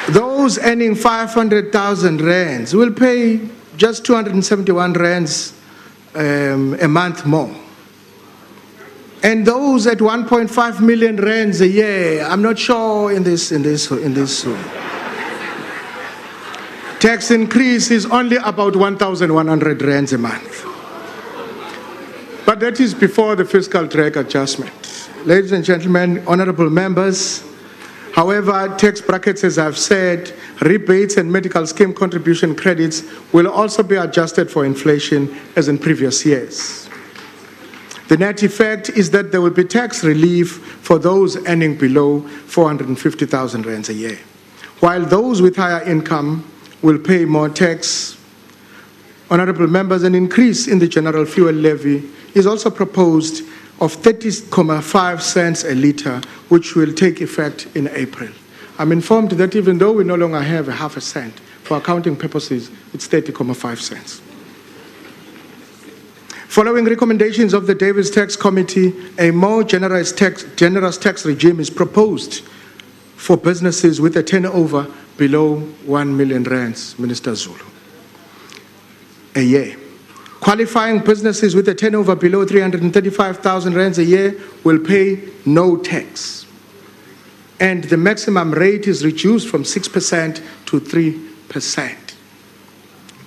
Those earning 500,000 rands will pay just 271 rands a month more. And those at 1.5 million rands a year, I'm not sure in this tax increase is only about 1,100 rands a month. But that is before the fiscal drag adjustment. Ladies and gentlemen, honorable members, however, tax brackets, as I've said, rebates and medical scheme contribution credits will also be adjusted for inflation as in previous years. The net effect is that there will be tax relief for those earning below 450,000 rands a year, while those with higher income will pay more tax. Honorable members, an increase in the general fuel levy is also proposed of 30.5 cents a litre, which will take effect in April. I'm informed that even though we no longer have a half a cent, for accounting purposes, it's 30.5 cents. Following recommendations of the Davis Tax Committee, a more generous tax regime is proposed for businesses with a turnover below 1 million rands, Minister Zulu, a year. Qualifying businesses with a turnover below 335,000 rands a year will pay no tax. And the maximum rate is reduced from 6% to 3%.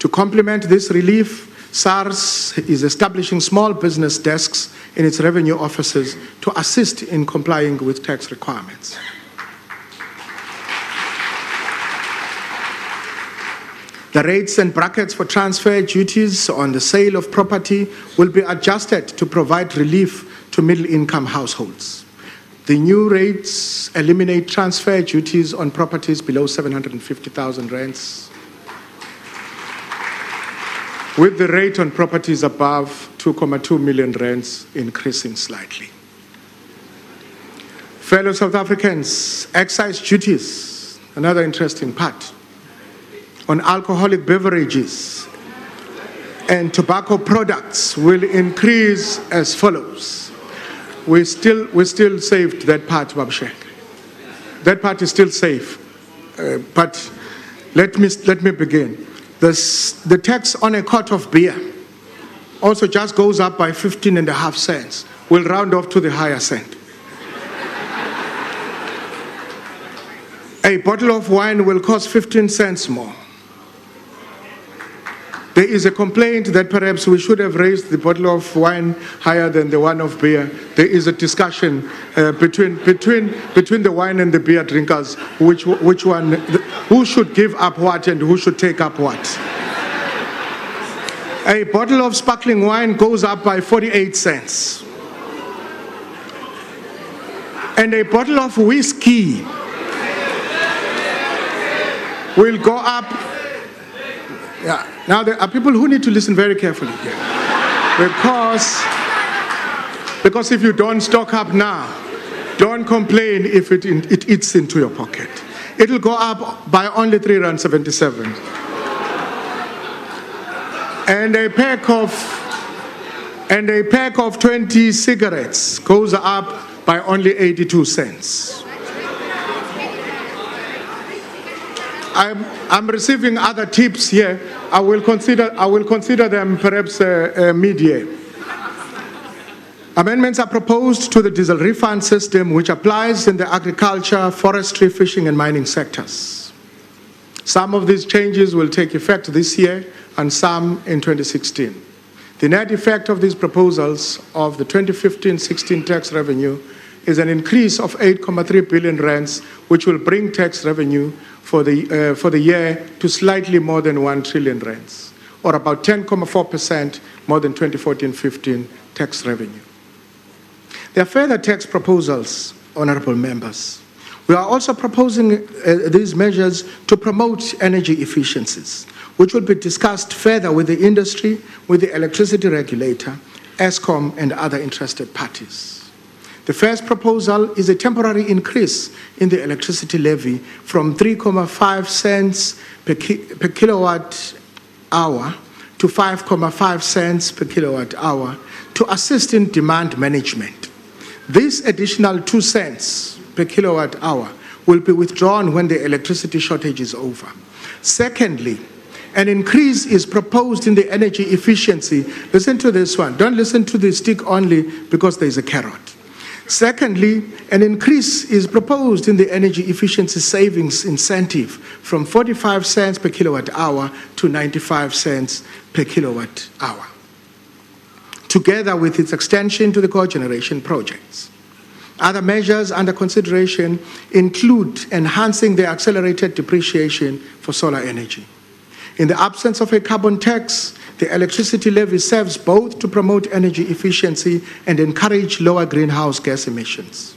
To complement this relief, SARS is establishing small business desks in its revenue offices to assist in complying with tax requirements. The rates and brackets for transfer duties on the sale of property will be adjusted to provide relief to middle-income households. The new rates eliminate transfer duties on properties below 750,000 rands with the rate on properties above 2.2 million rands increasing slightly. Fellow South Africans, excise duties, another interesting part, on alcoholic beverages and tobacco products will increase as follows. We still saved that part, Babshek. That part is still safe, but let me begin. The tax on a quart of beer also just goes up by 15.5 cents. We'll round off to the higher cent. A bottle of wine will cost 15 cents more. There is a complaint that perhaps we should have raised the bottle of wine higher than the one of beer. There is a discussion between the wine and the beer drinkers, which one, who should give up what and who should take up what. A bottle of sparkling wine goes up by 48 cents. And a bottle of whiskey will go up. Yeah. Now there are people who need to listen very carefully here. Because if you don't stock up now, don't complain if it eats into your pocket. It'll go up by only R3.77. And a pack of 20 cigarettes goes up by only 82 cents. I'm receiving other tips here. I will consider them perhaps mid-year. Amendments are proposed to the diesel refund system, which applies in the agriculture, forestry, fishing, and mining sectors. Some of these changes will take effect this year and some in 2016. The net effect of these proposals of the 2015-16 tax revenue is an increase of 8.3 billion rands, which will bring tax revenue for the year to slightly more than 1 trillion rands, or about 10.4% more than 2014-15 tax revenue. There are further tax proposals, honourable members. We are also proposing these measures to promote energy efficiencies, which will be discussed further with the industry, with the electricity regulator, ESCOM, and other interested parties. The first proposal is a temporary increase in the electricity levy from 3.5 cents per kilowatt hour to 5.5 cents per kilowatt hour to assist in demand management. This additional 2 cents per kilowatt hour will be withdrawn when the electricity shortage is over. Secondly, an increase is proposed in the energy efficiency. Listen to this one. Don't listen to the stick only because there is a carrot. Secondly, an increase is proposed in the energy efficiency savings incentive from 45 cents per kilowatt hour to 95 cents per kilowatt hour, together with its extension to the cogeneration projects. Other measures under consideration include enhancing the accelerated depreciation for solar energy. In the absence of a carbon tax, the electricity levy serves both to promote energy efficiency and encourage lower greenhouse gas emissions.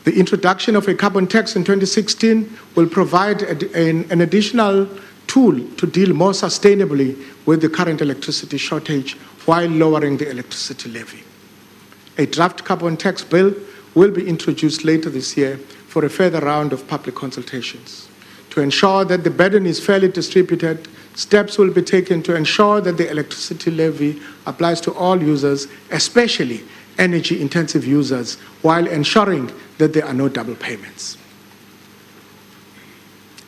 The introduction of a carbon tax in 2016 will provide an additional tool to deal more sustainably with the current electricity shortage while lowering the electricity levy. A draft carbon tax bill will be introduced later this year for a further round of public consultations. To ensure that the burden is fairly distributed, steps will be taken to ensure that the electricity levy applies to all users, especially energy-intensive users, while ensuring that there are no double payments.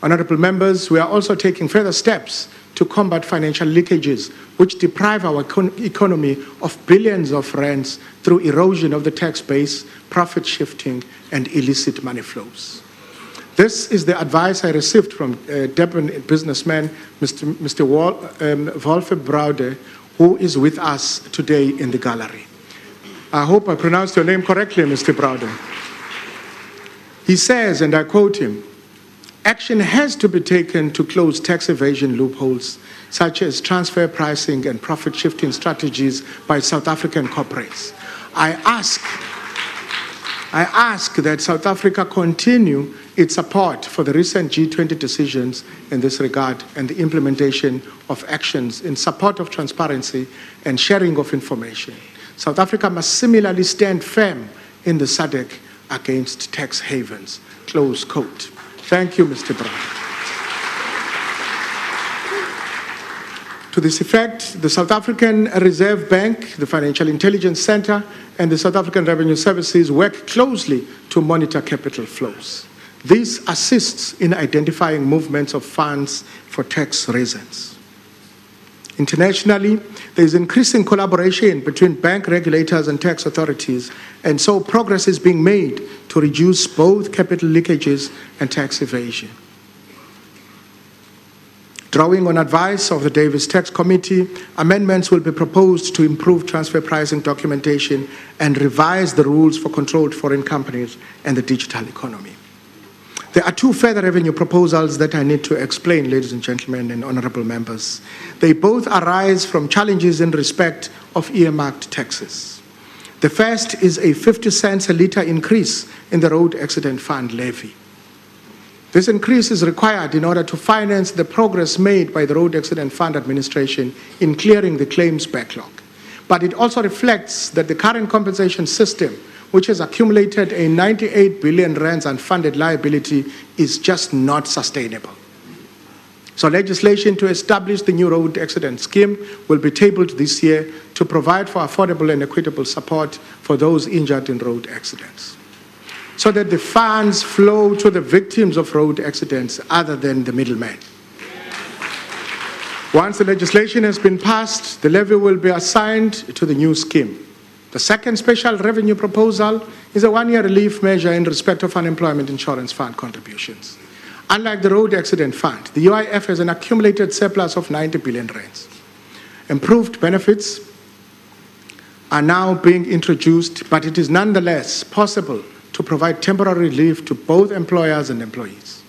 Honourable members, we are also taking further steps to combat financial leakages, which deprive our economy of billions of rands through erosion of the tax base, profit shifting, and illicit money flows. This is the advice I received from Durban businessman, Mr. Wolfe Braude, who is with us today in the gallery. I hope I pronounced your name correctly, Mr. Braude. He says, and I quote him, "Action has to be taken to close tax evasion loopholes, such as transfer pricing and profit-shifting strategies by South African corporates. I I ask that South Africa continue its support for the recent G20 decisions in this regard and the implementation of actions in support of transparency and sharing of information. South Africa must similarly stand firm in the SADC against tax havens. Close quote. Thank you, Mr. Brown. To this effect, the South African Reserve Bank, the Financial Intelligence Center, and the South African Revenue Services work closely to monitor capital flows. This assists in identifying movements of funds for tax reasons. Internationally, there is increasing collaboration between bank regulators and tax authorities, and so progress is being made to reduce both capital leakages and tax evasion. Drawing on advice of the Davis Tax Committee, amendments will be proposed to improve transfer pricing documentation and revise the rules for controlled foreign companies and the digital economy. There are two further revenue proposals that I need to explain, ladies and gentlemen and honorable members. They both arise from challenges in respect of earmarked taxes. The first is a 50 cents a litre increase in the road accident fund levy. This increase is required in order to finance the progress made by the Road Accident Fund Administration in clearing the claims backlog. But it also reflects that the current compensation system, which has accumulated a 98 billion rands unfunded liability, is just not sustainable. So legislation to establish the new road accident scheme will be tabled this year to provide for affordable and equitable support for those injured in road accidents, so that the funds flow to the victims of road accidents other than the middleman. Once the legislation has been passed, the levy will be assigned to the new scheme. The second special revenue proposal is a one-year relief measure in respect of unemployment insurance fund contributions. Unlike the road accident fund, the UIF has an accumulated surplus of 90 billion rands. Improved benefits are now being introduced, but it is nonetheless possible to provide temporary relief to both employers and employees.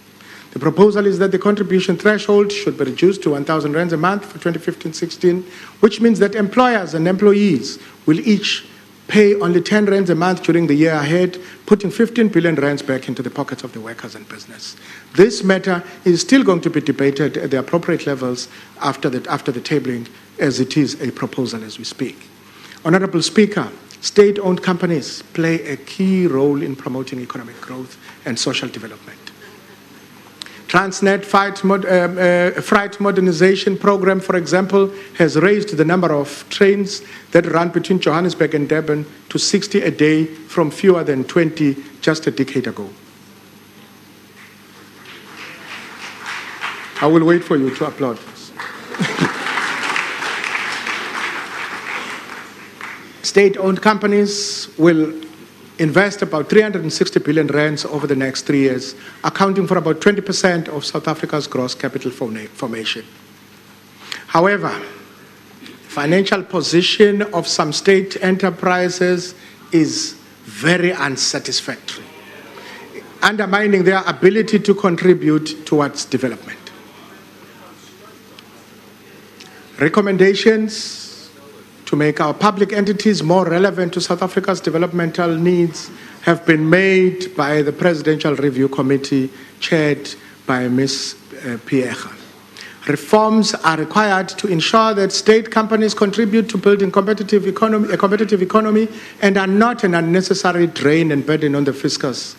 The proposal is that the contribution threshold should be reduced to 1,000 rands a month for 2015-16, which means that employers and employees will each pay only 10 rands a month during the year ahead, putting 15 billion rands back into the pockets of the workers and business. This matter is still going to be debated at the appropriate levels after the tabling, as it is a proposal as we speak. Honourable Speaker, state-owned companies play a key role in promoting economic growth and social development. Transnet freight modernization program, for example, has raised the number of trains that run between Johannesburg and Durban to 60 a day from fewer than 20 just a decade ago. I will wait for you to applaud this. State-owned companies will invest about 360 billion rands over the next 3 years, accounting for about 20% of South Africa's gross capital formation. However, financial position of some state enterprises is very unsatisfactory, undermining their ability to contribute towards development. Recommendations to make our public entities more relevant to South Africa's developmental needs have been made by the Presidential Review Committee chaired by Ms. Piega. Reforms are required to ensure that state companies contribute to building a competitive economy and are not an unnecessary drain and burden on the fiscus.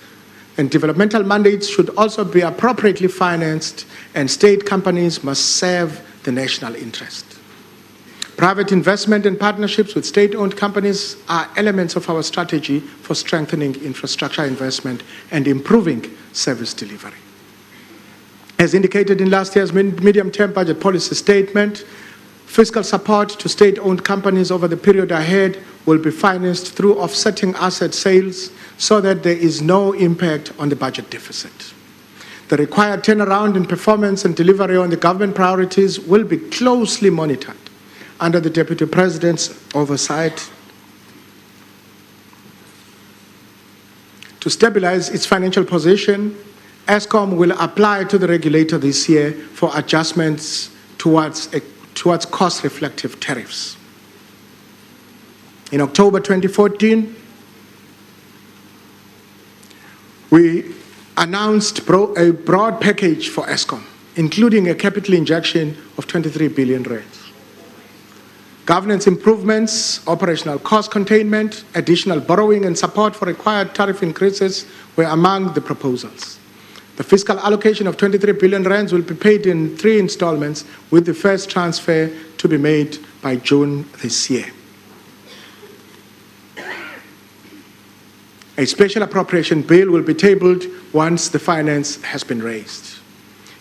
And developmental mandates should also be appropriately financed, and state companies must serve the national interest. Private investment and partnerships with state-owned companies are elements of our strategy for strengthening infrastructure investment and improving service delivery. As indicated in last year's medium-term budget policy statement, fiscal support to state-owned companies over the period ahead will be financed through offsetting asset sales so that there is no impact on the budget deficit. The required turnaround in performance and delivery on the government priorities will be closely monitored under the Deputy President's oversight. To stabilize its financial position, Eskom will apply to the regulator this year for adjustments towards cost-reflective tariffs. In October 2014, We announced a broad package for Eskom, including a capital injection of 23 billion rand. Governance improvements, operational cost containment, additional borrowing and support for required tariff increases were among the proposals. The fiscal allocation of 23 billion rands will be paid in 3 installments, with the first transfer to be made by June this year. A special appropriation bill will be tabled once the finance has been raised.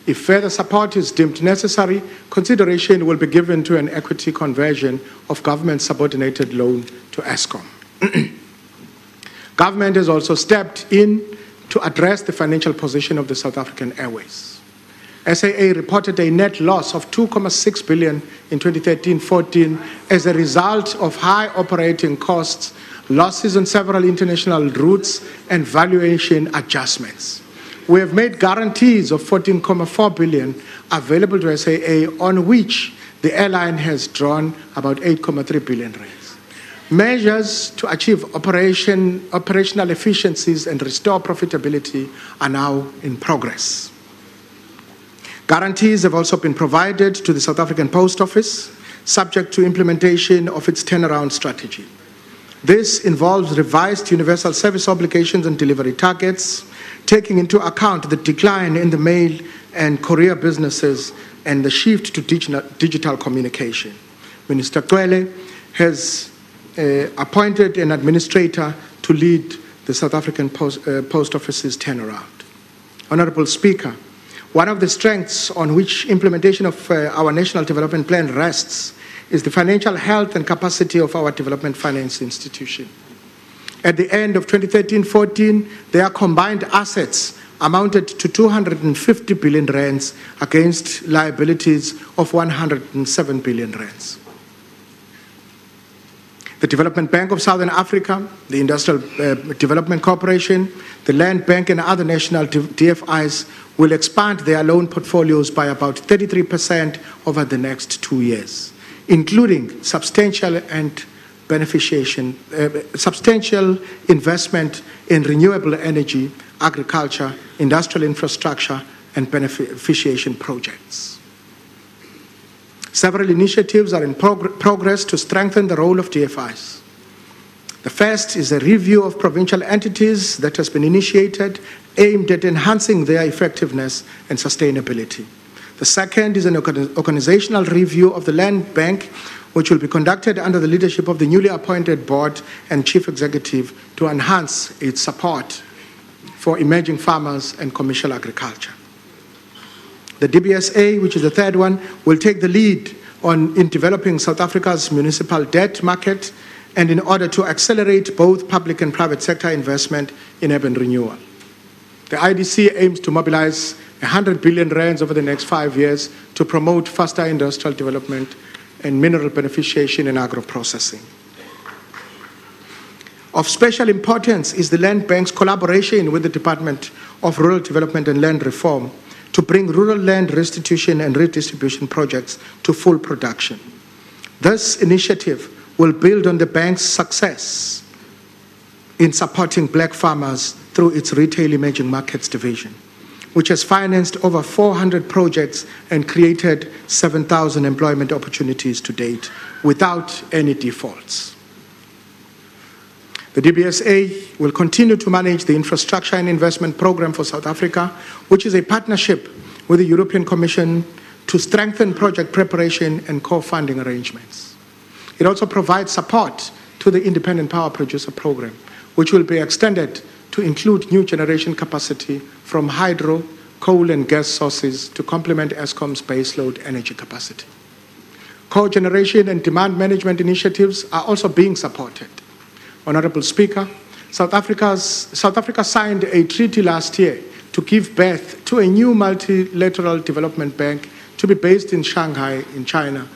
If further support is deemed necessary, consideration will be given to an equity conversion of government subordinated loan to Eskom. Government has also stepped in to address the financial position of the South African Airways. SAA reported a net loss of 2.6 billion in 2013-14 as a result of high operating costs, losses on several international routes, and valuation adjustments. We have made guarantees of 14.4 billion available to SAA, on which the airline has drawn about 8.3 billion rands. Measures to achieve operational efficiencies and restore profitability are now in progress. Guarantees have also been provided to the South African Post Office, subject to implementation of its turnaround strategy. This involves revised universal service obligations and delivery targets, taking into account the decline in the mail and courier businesses and the shift to digital communication. Minister Cwele has appointed an administrator to lead the South African Post Office's turnaround. Honourable Speaker, one of the strengths on which implementation of our National Development Plan rests is the financial health and capacity of our development finance institution. At the end of 2013-14, their combined assets amounted to 250 billion rands against liabilities of 107 billion rands. The Development Bank of Southern Africa, the Industrial Development Corporation, the Land Bank, and other national DFIs will expand their loan portfolios by about 33% over the next 2 years, including substantial investment in renewable energy, agriculture, industrial infrastructure, and beneficiation projects. Several initiatives are in progress to strengthen the role of DFIs. The first is a review of provincial entities that has been initiated, aimed at enhancing their effectiveness and sustainability. The second is an organizational review of the Land Bank, which will be conducted under the leadership of the newly appointed board and chief executive to enhance its support for emerging farmers and commercial agriculture. The DBSA, which is the third one, will take the lead in developing South Africa's municipal debt market, and in order to accelerate both public and private sector investment in urban renewal. The IDC aims to mobilize 100 billion rands over the next 5 years to promote faster industrial development and mineral beneficiation and agro-processing. Of special importance is the Land Bank's collaboration with the Department of Rural Development and Land Reform to bring rural land restitution and redistribution projects to full production. This initiative will build on the bank's success in supporting black farmers through its Retail Emerging Markets division, which has financed over 400 projects and created 7,000 employment opportunities to date without any defaults. The DBSA will continue to manage the Infrastructure and Investment Program for South Africa, which is a partnership with the European Commission to strengthen project preparation and co-funding arrangements. It also provides support to the Independent Power Producer Program, which will be extended to include new generation capacity from hydro, coal and gas sources to complement Eskom's baseload energy capacity. Co-generation and demand management initiatives are also being supported. Honourable Speaker, South Africa signed a treaty last year to give birth to a new multilateral development bank to be based in Shanghai, in China.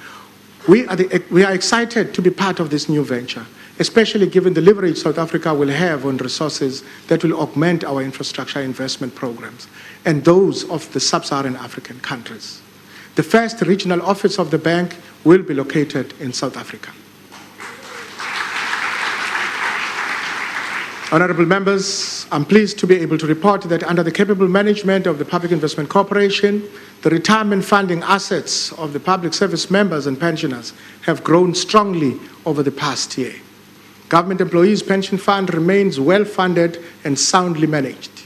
We are excited to be part of this new venture, especially given the leverage South Africa will have on resources that will augment our infrastructure investment programs and those of the sub-Saharan African countries. The first regional office of the bank will be located in South Africa. Honourable members, I'm pleased to be able to report that under the capable management of the Public Investment Corporation, the retirement funding assets of the public service members and pensioners have grown strongly over the past year. Government Employees Pension Fund remains well-funded and soundly managed.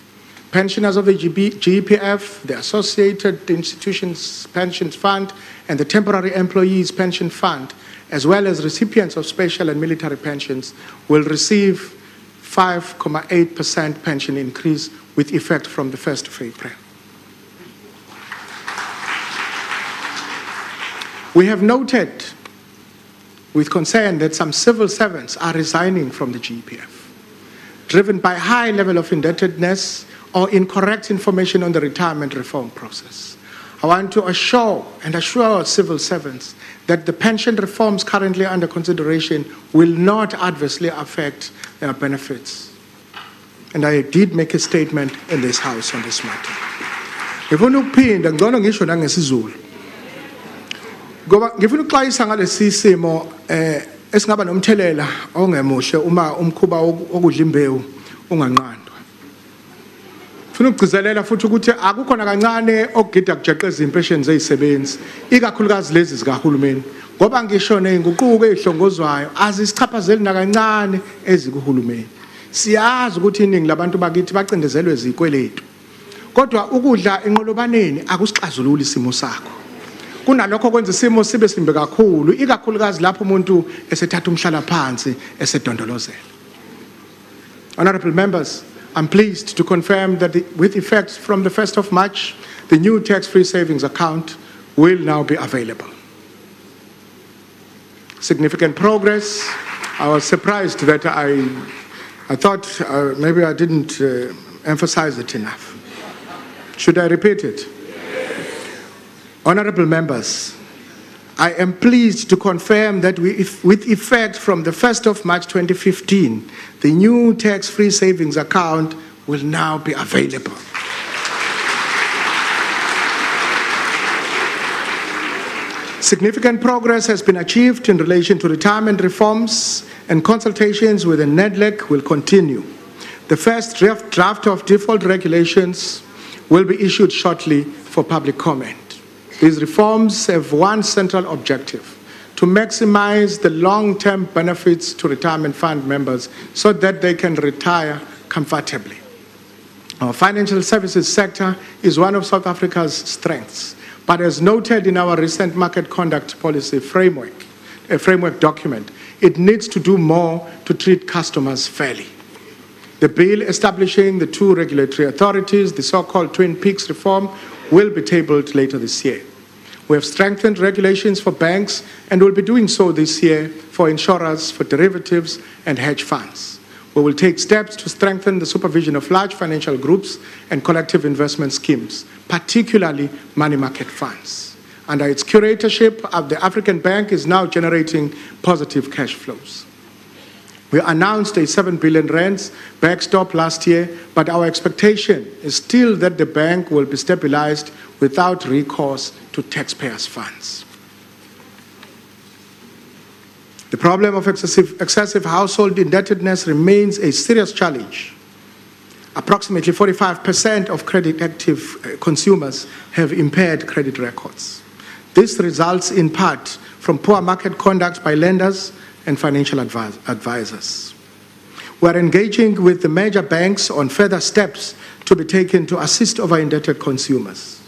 Pensioners of the GEPF, the Associated Institutions Pension Fund, and the Temporary Employees Pension Fund, as well as recipients of special and military pensions, will receive 5.8% pension increase with effect from the 1st of April. We have noted with concern that some civil servants are resigning from the GEPF, driven by high level of indebtedness or incorrect information on the retirement reform process. I want to assure our civil servants that the pension reforms currently under consideration will not adversely affect their benefits. And I did make a statement in this House on this matter. Ngifuna ukuphinda ngcono ngisho nangesizulu. Ngoba ngifuna ukuxwayisa ngalesi simo esingaba nomthelela ongemuhle uma umkhuba okudla imbewu unganqandwa. Ngifuna ukugcizelela futhi ukuthi akukhona kancane okugida kujeqeza impesheni zezisebenzi, ikakhulukazi lezi zikahulumeni, ngoba ngisho nezinguquko ezihlongozwayo azisichaphazeli nakancane ezikuhulumeni. Siyazi ukuthi iningi labantu bakithi bacindezelwe izikweletu, kodwa ukudla enqolobaneni akusixazululi isimo sakho. Kunalokho kwenza isimo sibe simbe kakhulu, ikakhulukazi lapho umuntu esethatha umhlala phansi esedondolozela. Honourable members, I'm pleased to confirm that with effect from the 1st of March, the new tax-free savings account will now be available. Significant progress. I was surprised that I thought maybe I didn't emphasize it enough. Should I repeat it? Honourable members, I am pleased to confirm that with effect from the 1st of March 2015, the new tax-free savings account will now be available. Significant progress has been achieved in relation to retirement reforms, and consultations with the NEDLEC will continue. The first draft of default regulations will be issued shortly for public comment. These reforms have one central objective: to maximize the long-term benefits to retirement fund members so that they can retire comfortably. Our financial services sector is one of South Africa's strengths, but as noted in our recent market conduct policy framework, a framework document, it needs to do more to treat customers fairly. The bill establishing the two regulatory authorities, the so-called Twin Peaks reform, will be tabled later this year. We have strengthened regulations for banks and will be doing so this year for insurers, for derivatives and hedge funds. We will take steps to strengthen the supervision of large financial groups and collective investment schemes, particularly money market funds. Under its curatorship, the African Bank is now generating positive cash flows. We announced a 7 billion rands backstop last year, but our expectation is still that the bank will be stabilized without recourse to taxpayers' funds. The problem of excessive household indebtedness remains a serious challenge. Approximately 45% of credit-active consumers have impaired credit records. This results in part from poor market conduct by lenders and financial advisors. We are engaging with the major banks on further steps to be taken to assist over-indebted consumers.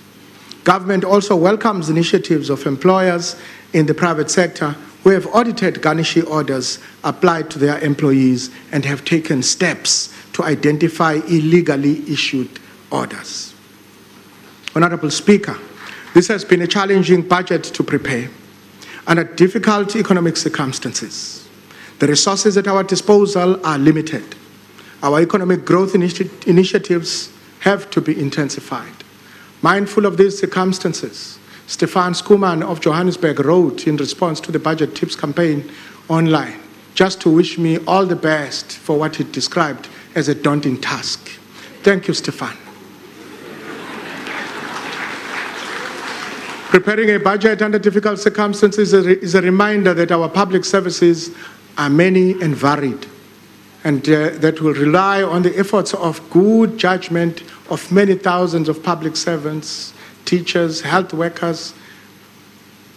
Government also welcomes initiatives of employers in the private sector who have audited garnishee orders applied to their employees and have taken steps to identify illegally issued orders. Honourable Speaker, this has been a challenging budget to prepare under difficult economic circumstances. The resources at our disposal are limited. Our economic growth initiatives have to be intensified. Mindful of these circumstances, Stefan Skuman of Johannesburg wrote in response to the Budget Tips campaign online, just to wish me all the best for what he described as a daunting task. Thank you, Stefan. Preparing a budget under difficult circumstances is a reminder that our public services are many and varied. and that will rely on the efforts of good judgment of many thousands of public servants, teachers, health workers,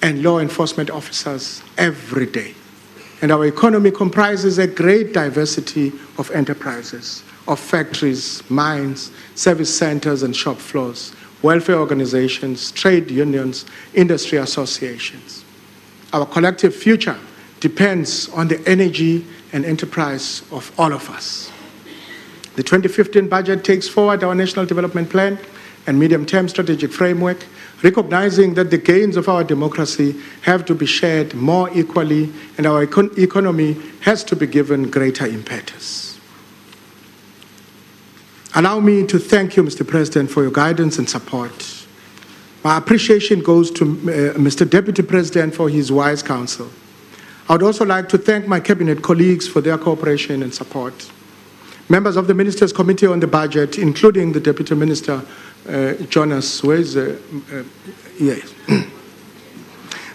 and law enforcement officers every day. And our economy comprises a great diversity of enterprises, of factories, mines, service centers and shop floors, welfare organizations, trade unions, industry associations. Our collective future depends on the energy and enterprise of all of us. The 2015 budget takes forward our National Development Plan and medium-term strategic framework, recognizing that the gains of our democracy have to be shared more equally and our economy has to be given greater impetus. Allow me to thank you, Mr. President, for your guidance and support. My appreciation goes to Mr. Deputy President for his wise counsel. I would also like to thank my cabinet colleagues for their cooperation and support. Members of the Ministers' Committee on the Budget, including the Deputy Minister, Jonas, yes.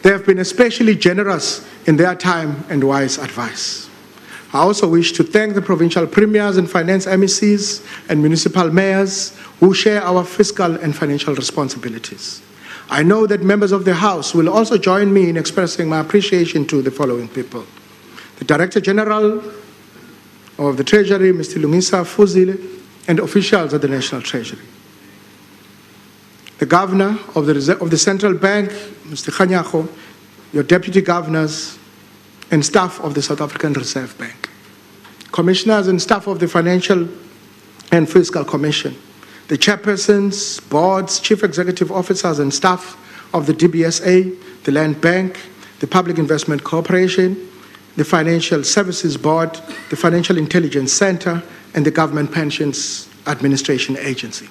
They have been especially generous in their time and wise advice. I also wish to thank the provincial premiers and finance MECs and municipal mayors who share our fiscal and financial responsibilities. I know that members of the House will also join me in expressing my appreciation to the following people: the Director General of the Treasury, Mr. Lungisa Fuzile, and officials at the National Treasury. The Governor of the Central Bank, Mr. Khanyago, your Deputy Governors, and staff of the South African Reserve Bank. Commissioners and staff of the Financial and Fiscal Commission. The chairpersons, boards, chief executive officers, and staff of the DBSA, the Land Bank, the Public Investment Corporation, the Financial Services Board, the Financial Intelligence Center, and the Government Pensions Administration Agency.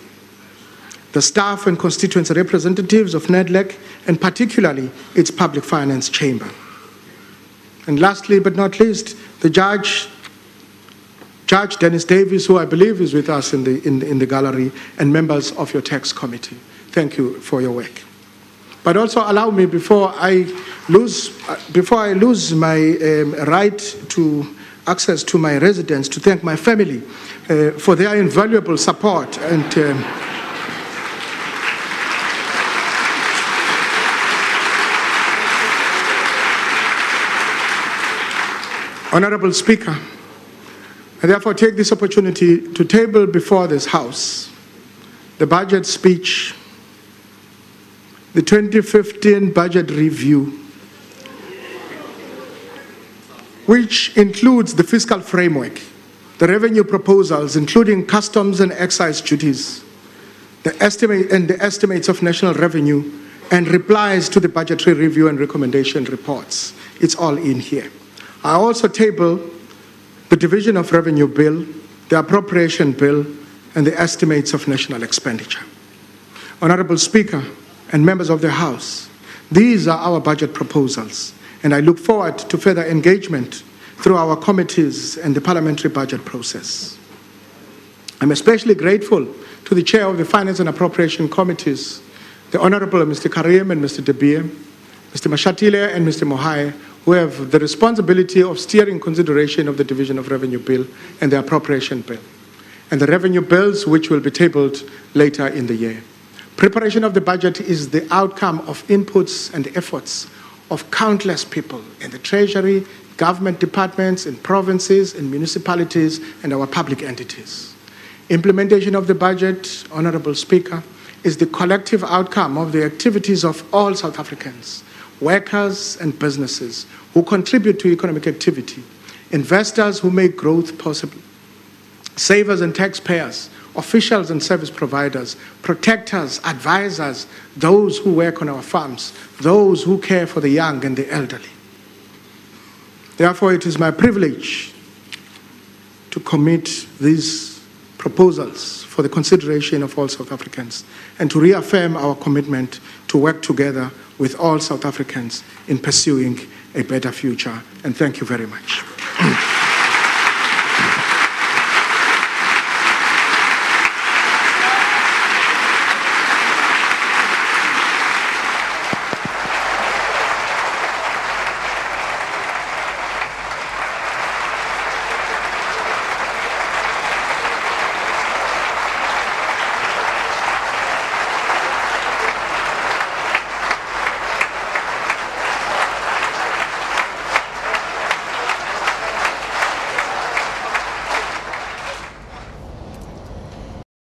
The staff and constituency representatives of NEDLEC, and particularly its Public Finance Chamber. And lastly, but not least, the Judge Dennis Davis, who I believe is with us in the gallery, and members of your tax committee. Thank you for your work. But also allow me, before I lose my right to access to my residence, to thank my family for their invaluable support and Honorable Speaker, I therefore take this opportunity to table before this House the budget speech, the 2015 budget review, which includes the fiscal framework, the revenue proposals, including customs and excise duties, the estimates of national revenue, and replies to the budgetary review and recommendation reports. It's all in here. I also table the Division of Revenue Bill, the Appropriation Bill, and the estimates of national expenditure. Honorable Speaker and members of the House, these are our budget proposals, and I look forward to further engagement through our committees and the parliamentary budget process. I'm especially grateful to the chair of the Finance and Appropriation Committees, the Honorable Mr. Karim and Mr. De Beer, Mr. Mashatile and Mr. Mohai, who have the responsibility of steering consideration of the Division of Revenue Bill and the Appropriation Bill, and the revenue bills which will be tabled later in the year. Preparation of the budget is the outcome of inputs and efforts of countless people in the Treasury, government departments, in provinces, in municipalities, and our public entities. Implementation of the budget, Honorable Speaker, is the collective outcome of the activities of all South Africans, workers and businesses who contribute to economic activity, investors who make growth possible, savers and taxpayers, officials and service providers, protectors, advisors, those who work on our farms, those who care for the young and the elderly. Therefore, it is my privilege to commit these proposals for the consideration of all South Africans and to reaffirm our commitment to work together with all South Africans in pursuing a better future. And thank you very much.